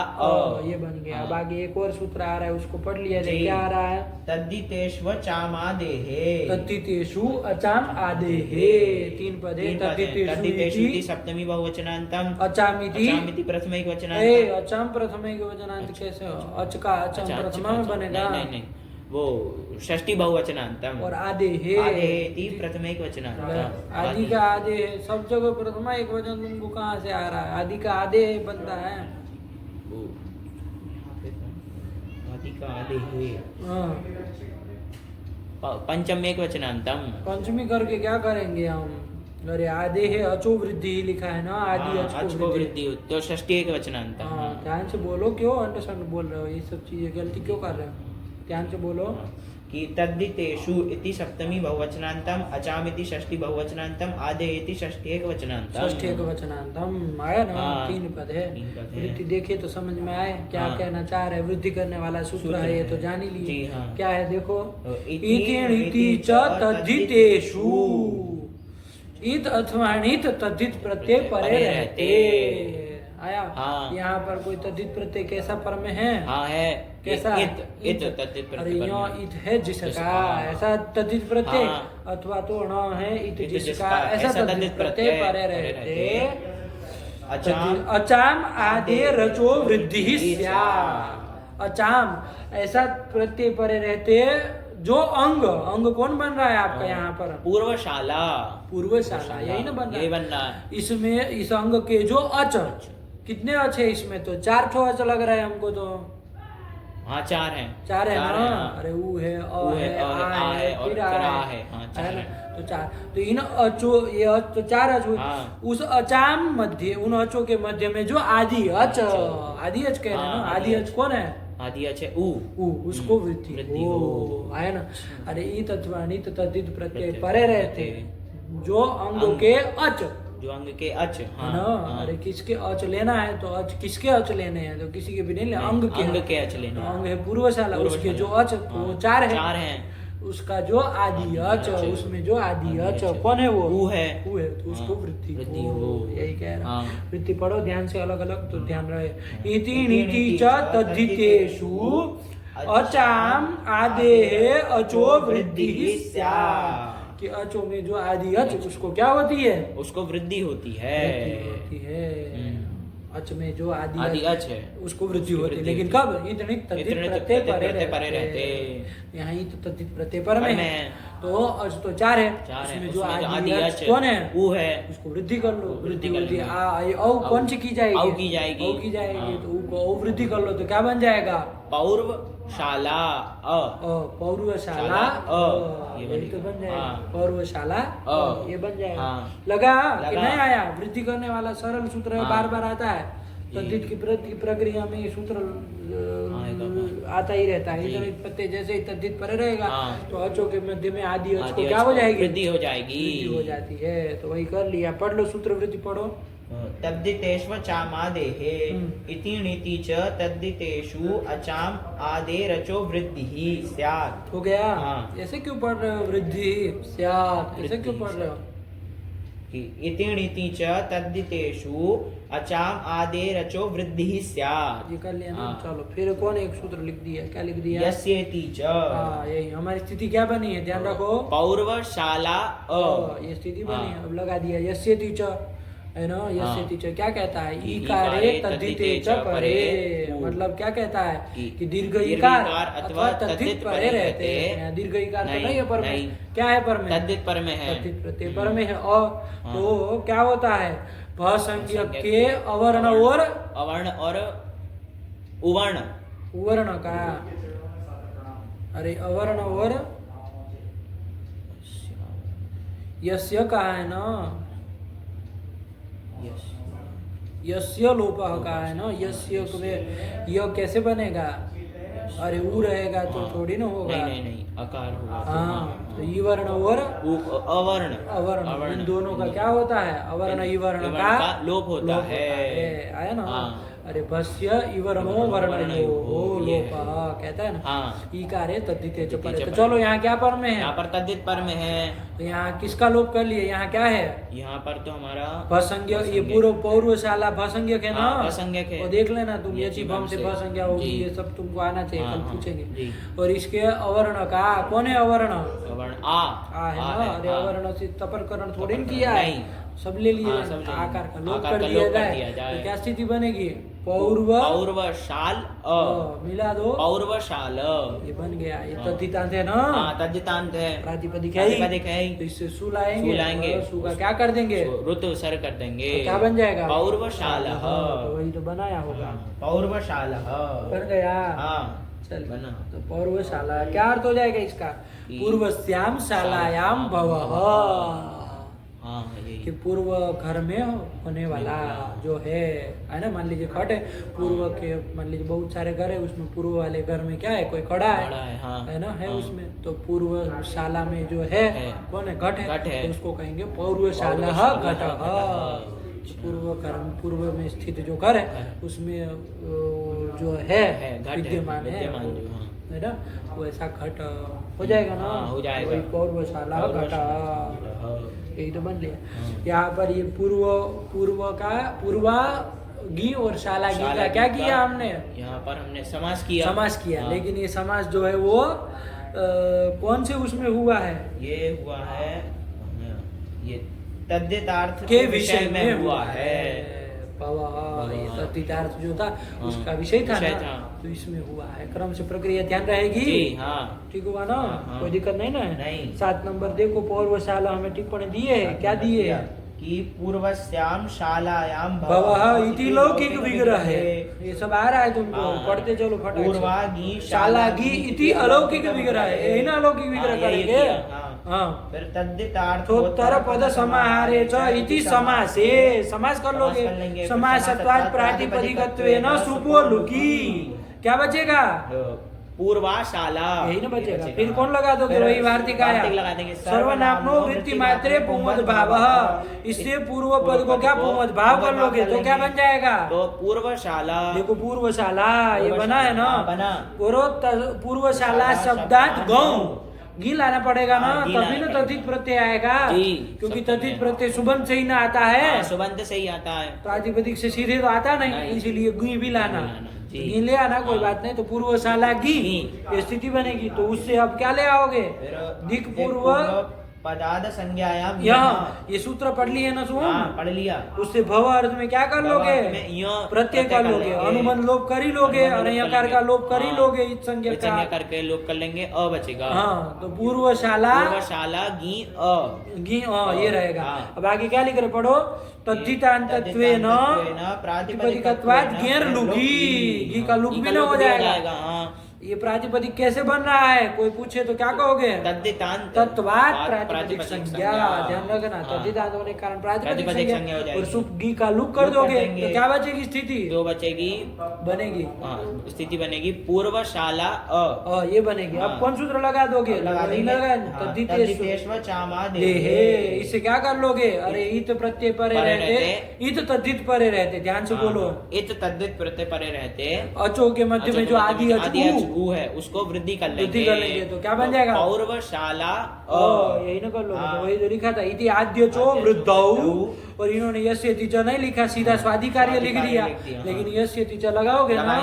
A: ये बन गया। अब आगे एक और सूत्र आ रहा है, उसको पढ़ लिया जाए। क्या आ रहा है?
B: तद्धितेषु अचामादेहे,
A: तद्धितेषु अचाम आदेहे, 3 पद है।
B: तद्धितेषु इति सप्तमी बहुवचनांतम,
A: अचामिति
B: प्रथम एकवचनांतम।
A: अचाम प्रथम एकवचनांत कैसे? अच का अचाम प्रथमा में बनेगा।
B: नहीं, वो षष्ठी बहुवचनांतम।
A: और आदेहे
B: आदेहेति प्रथम एकवचनांतम।
A: आदि का आदे सब जगह प्रथमा एकवचन तुमको कहाँ से आ रहा है? आदि का आदे बनता है।
B: आदि का आदेहे पंचम एकवचनांतम।
A: पंचमी करके क्या करेंगे हम? अरे आदे है अचो वृद्धि लिखा है ना, आदि अच को वृद्धि,
B: तो षष्ठी एकवचनांतम।
A: ध्यान से बोलो, क्यों अंडरस्टैंड बोल रहे हो? ये सब चीजें गलती क्यों कर रहे हो? ध्यान से बोलो
B: कि तद्धितेषु इति सप्तमी बहुवचनांतम, अचामिति षष्ठी बहुवचनांतम, आदेहेति षष्ठी एकवचनांतम।
A: षष्ठी एकवचनांतम आया ना। 3 पद है। वृद्धि देखे तो समझ में आए क्या कहना चाह रहे। वृद्धि करने वाला सूत्र है, ये तो जान ही लिए। क्या है देखो, इति च तद्धितेषु, इत अथवा णित तद्धित प्रत्यय परे रहते। आया? यहाँ पर कोई तद्धित प्रत्यय कैसा पर में है?
B: है।
A: कैसा?
B: इत तद्धित प्रत्यय।
A: अरे यहाँ इत है जिसका, ऐसा तद्धित प्रत्यय, अथवा तो ण है इत जिसका, ऐसा तद्धित प्रत्यय परे रहते। अचाम आदे रचो वृद्धि स्यात्। अचाम ऐसा प्रत्यय परे रहते जो अंग कौन बन रहा है आपका यहाँ पर?
B: पूर्वशाला
A: यही ना बन रहा है। इसमें इस अंग के जो अच, कितने अच है इसमें? तो 4 ठो अच लग रहा है हमको तो।
B: 4 है
A: ना। अरे ऊ है, अ है, आ है, फिर आ है ना। तो 4, तो इन अचो, ये अच तो 4 अच हुए। उस अचाम मध्य, उन अचों के मध्य में जो आदि अच कह रहे हैं ना। आदि अच कौन है?
B: आदि अच है
A: उसको वृद्धि हो आया ना। अरे इत अथवा णित तद्धित प्रत्यय परे रहते जो अंग के अच, ना। अरे किसके अच लेना है? तो अच किसके अच लेने हैं? तो किसी के भी नहीं लेना, अंग के अच लेना। अंग है पूर्वशाला, उसके जो अच वो 4 है। उसका जो आदि अच, उसमें जो आदि अच कौन है? वो है। तो उसको वृद्धि हो, यही कह रहा। वृद्धि पढ़ो ध्यान से, अलग अलग तो ध्यान रहे। इति णिति च तद्धितेषु अचाम आदेहे अचो वृद्धि स्यात्। कि अचो में जो आदि अच, उसको क्या होती है? उसको
B: वृद्धि होती है।
A: अच में जो आदि
B: अच है
A: उसको वृद्धि होती है। लेकिन कब? इत तद्धित प्रत्यय परे रहते। यहाँ इत तद्धित प्रत्यय पर में तो अच तो 4 है। उसमें जो आदि अच कौन है? वो है। उसको वृद्धि कर लो। वृद्धि होती है औ कौन सी की जाएगी? तो ऊ को औ वृद्धि कर लो तो क्या बन जाएगा?
B: पौर्वशाला।
A: पौर्वशाला यही तो बन जाएगा। पौर्वशाला ये बन जाएगा। लगा कि नहीं आया? वृद्धि करने वाला सरल सूत्र है, बार बार आता है। तद्धित की प्रक्रिया में ये सूत्र आता ही रहता है। इधर प्रत्यय जैसे ही तद्धित परे रहेगा तो अचों के मध्य में आदि अच को क्या हो जाएगी?
B: वृद्धि हो
A: जाती है। तो वही कर लिया। पढ़ लो सूत्र वृद्धि पढ़ो।
B: तद्धितेषु अचामादेहे इति णिति च तद्धितेषु अचाम आदेरचो वृद्धि स्यात्।
A: हो गया? ऐसे क्यों पढ़ रहे हो? वृद्धि स्यात् ऐसे क्यों पढ़ रहे हो?
B: इति णिति च तद्धितेषु अचाम आदेरचो वृद्धि स्यात्।
A: ये कर लिया ना। चलो फिर कौन एक सूत्र लिख दिया? क्या लिख दिया?
B: यस्येति च।
A: यही हमारी स्थिति क्या बनी है? ध्यान रखो।
B: पौर्वशाला
A: ये स्थिति बनी है। अब लगा दिया यस्येति च, है ना। यस्येति च क्या कहता है? ईकारे तद्धिते च परे। मतलब क्या कहता है कि दीर्घ इकार अथवा तद्धित परे रहते हैं। दीर्घ इकार तो नहीं है पर में। क्या है पर में?
B: तद्धित पर में है।
A: तद्धित प्रत्यय पर में है। तो क्या होता है? भ संज्ञक के अवर्ण और उवर्ण का। अरे अवर्ण और यस्य कहा है ना। यस्य लोपः का है ना। यस्य में यह कैसे बनेगा? अरे ऊ रहेगा तो थोड़ी ना होगा।
B: नहीं अकार होगा।
A: तो ई वर्ण और अवर्ण इन दोनों का क्या होता है? अवर्ण ई वर्ण का
B: लोप होता है।
A: आया ना। अरे भस्य इवरमो वर्णयो लोप कहता है ना, ईकार है तद्धिते च परे। तो चलो यहाँ क्या पर में है?
B: यहाँ पर तद्धित पर में है।
A: तो यहाँ किसका लोप कर लिए? यहाँ क्या है?
B: यहाँ पर तो हमारा
A: भसंज्ञ, ये पूर्व पौर्वशाला भसंज्ञक है ना,
B: भसंज्ञक है।
A: और देख लेना तुम, यची भम से भसंज्ञा होगी, ये सब तुमको आना चाहिए, कल पूछेंगे। और इसके अवर्ण का, कौन है अवर्ण?
B: अवर्ण
A: आ है ना। अरे अवर्ण से तपरकरण थोड़ी न किया है, सब ले लिए, आकार का लोप कर दिया जाए तो क्या स्थिति बनेगी?
B: पौर्वशाल
A: मिला दो,
B: पौर्वशाल, ये
A: बन गया। ये तद्धितांत है ना,
B: तद्धितांत है,
A: प्रातिपदिक है, तो इससे सु लाएंगे, सु का क्या कर देंगे?
B: ऋतु सर कर देंगे,
A: तो क्या बन जाएगा?
B: पौर्वशाल।
A: तो वही तो बनाया होगा,
B: पौर्वशाल
A: बन गया। चल बना, तो पौर्वशाला क्या अर्थ हो जाएगा इसका? पूर्वस्याम शालायाम भवः, कि पूर्व घर में होने वाला जो है ना। मान लीजिए खट है, पूर्व के, मान लीजिए बहुत सारे घर है, उसमें पूर्व वाले घर में क्या है? कोई खड़ा है ना, है उसमें। तो पूर्व शाला में जो है कौन है? घट है, तो उसको कहेंगे पौर्वशाला घट। पूर्व घर, पूर्व में स्थित जो घर है उसमें जो है विद्यमान है ना, वो ऐसा घट हो जाएगा ना, हो जाएगा। पौर्वशाला घट, यही तो बन लिया। यहाँ पर ये पूर्वा गी और शाला गी का क्या किया हमने? यहाँ पर हमने समास किया। लेकिन ये समास जो है वो कौन से उसमें हुआ है? ये हुआ है, ये तद्धितार्थ के विषय में हुआ है। तद्धितार्थ जो था उसका विषय था ना, तो इसमें हुआ है। क्रम से प्रक्रिया ध्यान रहेगी, ठीक हुआ ना? कोई दिक्कत नहीं ना? नहीं। 7 नंबर देखो, पौर्वशाला हमें टिप्पणी दिए है, क्या दिए है? कि पूर्वस्याम शालायाम भवः इति लौकिक विग्रह है। ये सब आ रहा है तुमको, पढ़ते चलो फटाफट। पूर्वागी शालागी इति अलौकिक विग्रह है, यही ना अलौकिक विग्रह करेंगे। फिर तद्धितार्थोत्तर पद समाहारे च इति समासे, समास कर लोगे। समासत्वात् प्रातिपदिकत्वेन सुपो लुकी, क्या बचेगा? पूर्वाशाला, यही ना बचेगा। फिर कौन लगा दोगे? वही वार्तिक आया, सर्वनामनो वृत्ति मात्रे पुंवद भावः। इससे पूर्व पद को क्या पुंवद भाव कर लोगे तो क्या बन जाएगा? तो पूर्वशाला। देखो पूर्वशाला ये बना है ना, पूर्वशाला शब्दात गौ गी लाना पड़ेगा ना, तभी ना तद्धित प्रत्यय आएगा, क्योंकि तद्धित प्रत्यय सुबंध से ही ना आता है, सुबंध से ही आता है, प्रातिपदिक से सीधे तो आता नहीं, इसीलिए गी भी लाना, गी ले आना, कोई बात नहीं। तो पूर्वशाला गी ये स्थिति बनेगी, तो उससे अब क्या ले आओगे? दिक पूर्व पदाद संज्ञायाम, यहाँ ये सूत्र पढ़ लिए ना? सुन, पढ़ लिया। उससे भव अर्थ में क्या कर लोगे? प्रत्यय कर लोगे, अनुबंध लोप कर ही लोगे, और यकार का लोप कर ही लोगे, इत संज्ञा का करके लोप कर लेंगे, अ बचेगा। हाँ, तो पूर्वशाला गी ये रहेगा। अब आगे क्या लिख रहे? पढ़ो, तद्धितान्तत्वेन प्रातिपदिकत्वात् गेर लुगी, गी का लुग भी ना हो जाएगा। ये प्रातिपदिक कैसे बन रहा है? कोई पूछे तो क्या कहोगे? तद्धितांत तत्वात् प्रातिपदिक संज्ञा, ध्यान रखना। तद्धितांत होने के कारण प्रातिपदिक संज्ञा, और सुप गी का लुक कर दोगे तो क्या बचेगी स्थिति? दो बचेगी, बनेगी स्थिति बनेगी पूर्वशाला अ, ये बनेगी। अब कौन सूत्र लगा दोगे? तद्धितेष्व चामादेहे, इससे क्या कर लोगे? अरे इत प्रत्यय परे रहते, इत तद्धित परे रहते, ध्यान से बोलो, इत तद्धित प्रत्यय परे रहते, अचो के मध्य में जो आदि अचू है उसको वृद्धि कर लेंगे, तो क्या बन जाएगा? पौर्वशाला, यही ना कर लो, वही जो लिखा था, इति आद्य चो वृद्धौ, और इन्होंने यस्य तिच नहीं लिखा, सीधा स्वाधिकार्य लिख दिया, लेकिन यस्य तिच लगाओगे ना,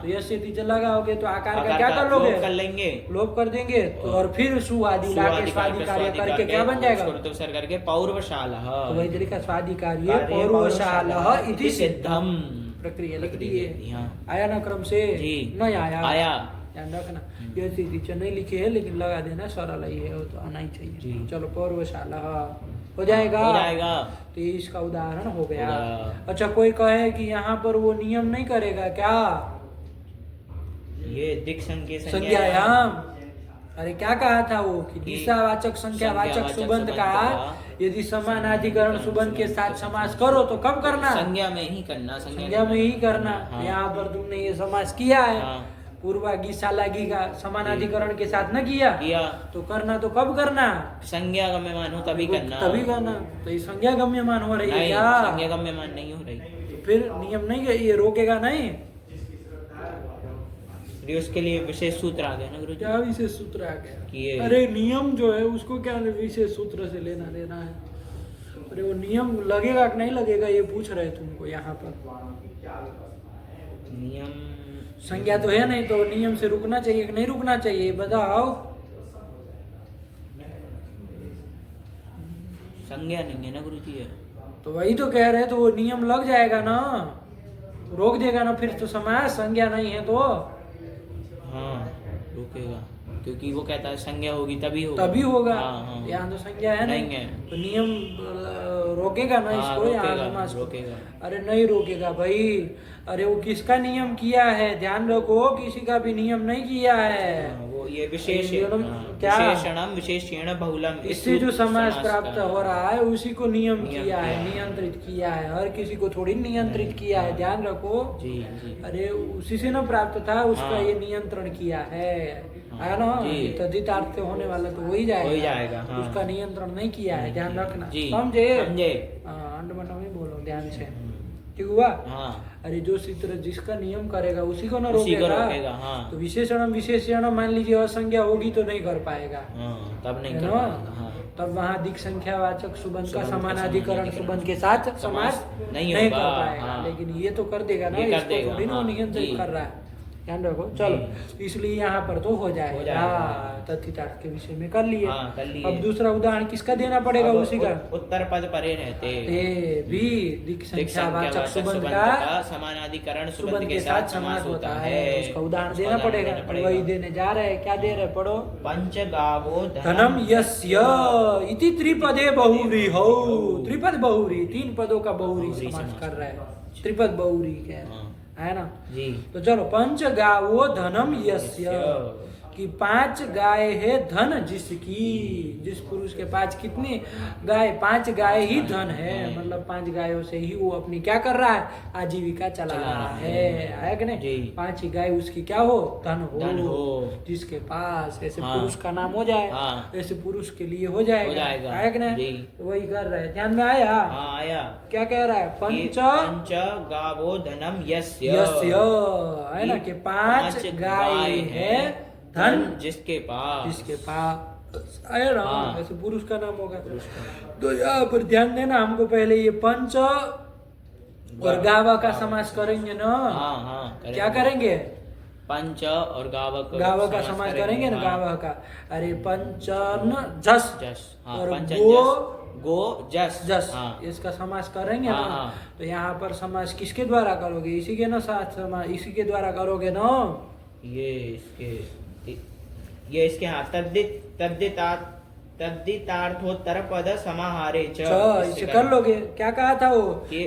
A: तो यस्य तिच लगाओगे तो आकार का क्या कर लोगे? कर लेंगे, लोप कर देंगे, तो और फिर सु आदि लाके स्वाधिकार्य करके क्या बन जाएगा? सर करके पौर्वशाला, तो वही जो लिखा स्वाधिकार्य पौर्वशाला इति सिद्धम, प्रक्रिया लिख दी है। आया ना क्रम से? नहीं आया, ध्यान रखना। ये टीचर नहीं लिखे है, लेकिन लगा देना, सरल ही है, वो तो आना ही चाहिए। चलो, पौर्वशाला हो जाएगा। तो इसका उदाहरण हो गया। अच्छा, कोई कहे कि यहाँ पर वो नियम नहीं करेगा क्या? ये दिक् संज्ञायाम, अरे क्या कहा था वो कि दिशावाचक संख्यावाचक सुबंध का यदि समानाधिकरण सुबंध के साथ समास करो तो कब करना? संज्ञा में ही करना, संज्ञा में ही करना। यहाँ पर तुमने ये समास किया है, पूर्वागी शालागी का समानाधिकरण के साथ न किया तो करना तो कब करना? संज्ञा गम्यमान हो तभी करना, तो ये संज्ञा गम्यमान हो रही है क्या? संज्ञा गम्यमान नहीं हो रही, फिर नियम नहीं है, ये रोकेगा नहीं।
B: उसके लिए विशेष सूत्र आ गया ना गुरु जी?
A: क्या विशेष सूत्र आ गया?
B: कि
A: अरे नियम जो है उसको क्या विशेष सूत्र से लेना देना है? अरे वो नियम लगेगा कि नहीं लगेगा ये पूछ रहे तुमको यहाँ पर।
B: नियम
A: संज्ञा तो है नहीं, तो नियम से रुकना चाहिए कि नहीं रुकना चाहिए, बताओ।
B: संज्ञा नहीं है ना गुरु जी?
A: तो वही तो कह रहे, तो वो नियम लग जाएगा ना, रोक देगा ना फिर तो समाज। संज्ञा नहीं है तो
B: हाँ रुकेगा, क्योंकि वो कहता है संज्ञा होगी तभी
A: होगा।
B: हाँ।
A: यहाँ तो संज्ञा है नहीं
B: है,
A: तो नियम रोकेगा ना इसको, यहाँ समाज
B: रोकेगा।
A: अरे नहीं रोकेगा भाई। अरे वो किसका नियम किया है, ध्यान रखो, किसी का भी नियम नहीं किया है।
B: वो ये विशेष
A: क्या
B: विशेषणम विशेषण बहुलम,
A: इससे जो समाज प्राप्त हो रहा है उसी को नियम किया है, नियंत्रित किया है। हर किसी को थोड़ी नियंत्रित किया है, ध्यान रखो।
B: जी।
A: अरे उसी से ना प्राप्त था, उसका ये नियंत्रण किया है ना। तद्धितार्थ से होने वाला तो वही जाएगा, उसका नियंत्रण नहीं किया है, ध्यान रखना। समझे? अंडमंडम में बोलो ध्यान से, ठीक हुआ? अरे जो सूत्र जिसका नियम करेगा उसी को ना रोकेगा। तो विशेषण मान लीजिए असंज्ञा होगी तो नहीं कर पाएगा,
B: तब नहीं कर पाएगा।
A: तब वहाँ दिक संख्यावाचक सुबंध का समानाधिकरण सुबंध के साथ समास नहीं कर पाएगा। लेकिन ये तो कर देगा ना, इसको थोड़ी ना नियंत्रित कर रहा है, ध्यान रखो। चलो, इसलिए यहाँ पर तो हो जाएगा। तद्धितार्थ के विषय में कर लिए। अब दूसरा उदाहरण किसका देना पड़ेगा? उसी का
B: उत्तर पद परे रहते
A: भी दिक संख्यावाचक सुबंध का
B: समानाधिकरण
A: सुबंध के साथ समास होता है, उसका उदाहरण देना पड़ेगा। वही देने जा रहे हैं, क्या दे रहे? पढ़ो।
B: पंचगावो
A: धनम यस्य इति त्रिपदे बहुव्रीहौ। त्रिपद बहुव्रीहि, 3 पदों का बहुव्रीहि समास कर रहा है, त्रिपद बहुव्रीहि है ना
B: जी।
A: तो चलो, पंच गावो धनम यस्य, कि 5 गाय है धन जिसकी, जिस पुरुष के पास कितनी गाय? 5 गाय ही धन है, मतलब 5 गायों से ही वो अपनी क्या कर रहा है? आजीविका चला रहा है कि नहीं? 5 ही गाय उसकी क्या हो? धन हो। जिसके पास, ऐसे पुरुष का नाम हो जाए, ऐसे पुरुष के लिए हो जाएगा, है कि नहीं? वही कर रहे हैं, ध्यान में आया?
B: आया।
A: क्या कह रहा है? पंच
B: गावो धनम यस्य,
A: है ना, कि 5 गाय है धन जिसके पास आया ना, ऐसे पुरुष का नाम होगा। तो यहाँ पर ध्यान देना हमको, पहले ये पंच और गावा का समास करेंगे ना। क्या करेंगे?
B: पंच और
A: गावा का समास करेंगे ना, गावा का। अरे पंचन जस और गो जस, इसका समास करेंगे ना। तो यहाँ पर समास किसके द्वारा करोगे? इसी के ना साथ समास, इसी के द्वारा करोगे ना।
B: ये इसके तद्धितार्थोत्तर पद समाहारे च,
A: इसे कर लोगे। क्या कहा था वो कि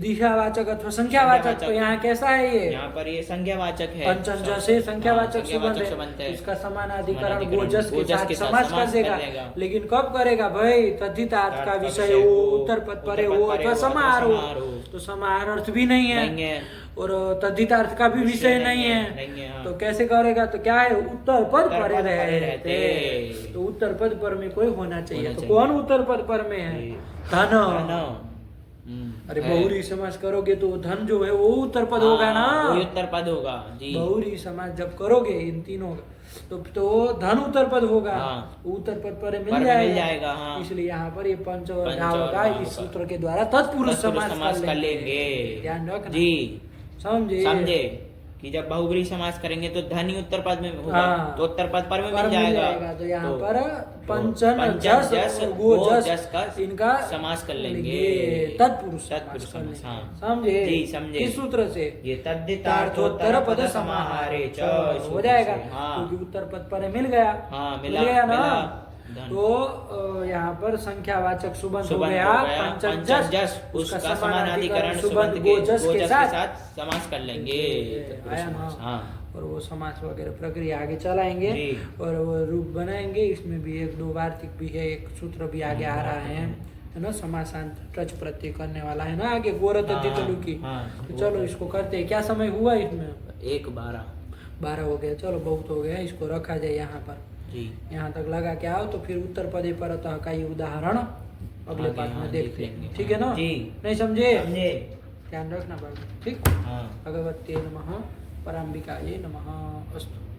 A: दिशावाचक अथवा संख्यावाचक? तो यहाँ कैसा है? ये यहाँ
B: पर ये संख्यावाचक है।
A: पंचन से संख्यावाचक सुबंध है, इसका समानाधिकरण गोजस के साथ समास कर देगा। लेकिन कब करेगा भाई? तद्धितार्थ का विषय हो, उत्तर पद परे हो अथवा समाहार हो। तो समाहार अर्थ भी नहीं है और तद्धितार्थ का भी विषय नहीं है, तो कैसे करेगा? तो क्या है? उत्तर पद परे रहते। तो उत्तर पद पर में कोई होना चाहिए। तो कौन उत्तर पद पर में है? धन। अरे बहुरी समास करोगे तो धन जो है वो उत्तर पद होगा ना,
B: उत्तर पद होगा जी।
A: बहुरी समास जब करोगे इन तीनों तो धन उत्तर पद होगा, उत्तर पद पर मिल जाएगा। इसलिए यहाँ पर ये पंच और गाव का इस सूत्र के द्वारा तत्पुरुष समास कर लेंगे। ध्यान रखना जी, समझे कि जब बहुब्रीहि समास करेंगे तो धन ही उत्तर पद में होगा, तो उत्तर पद पर में मिल जाएगा। तो यहाँ पर पंचन जस और गो जस का इनका समास कर लेंगे, तत्पुरुष समास। समझे जी? समझे। किस सूत्र से? ये तद्धितार्थोत्तर पद समाहारे च हो जाएगा, क्योंकि उत्तर पद पर मिल गया, मिल गया ना। तो यहाँ पर संख्यावाचक सुबंध हो गया पंचन जस, उसका समानाधिकरण सुबंध गो जस के साथ समास कर लेंगे। और वो समास वगैरह प्रक्रिया आगे चलाएंगे और वो रूप बनाएंगे। इसमें भी 1-2 वार्तिक भी है, एक सूत्र भी आगे आ रहा है ना, समासांत टच प्रत्यय करने वाला है ना आगे, गोरत तितलु की। तो चलो इसको करते हैं। क्या समय हुआ इसमें? 1:12 हो गया। चलो बहुत हो गया, इसको रखा जाए यहाँ पर। यहाँ तक लगा के आओ, तो फिर उत्तर पदे परतः का ये उदाहरण अगले पाठ में देखते हैं। ठीक है ना? नहीं समझे? ध्यान रखना बाबू, ठीक।
B: हाँ।
A: भगवते नमः, पराम्बिकायै नमः। अस्तु।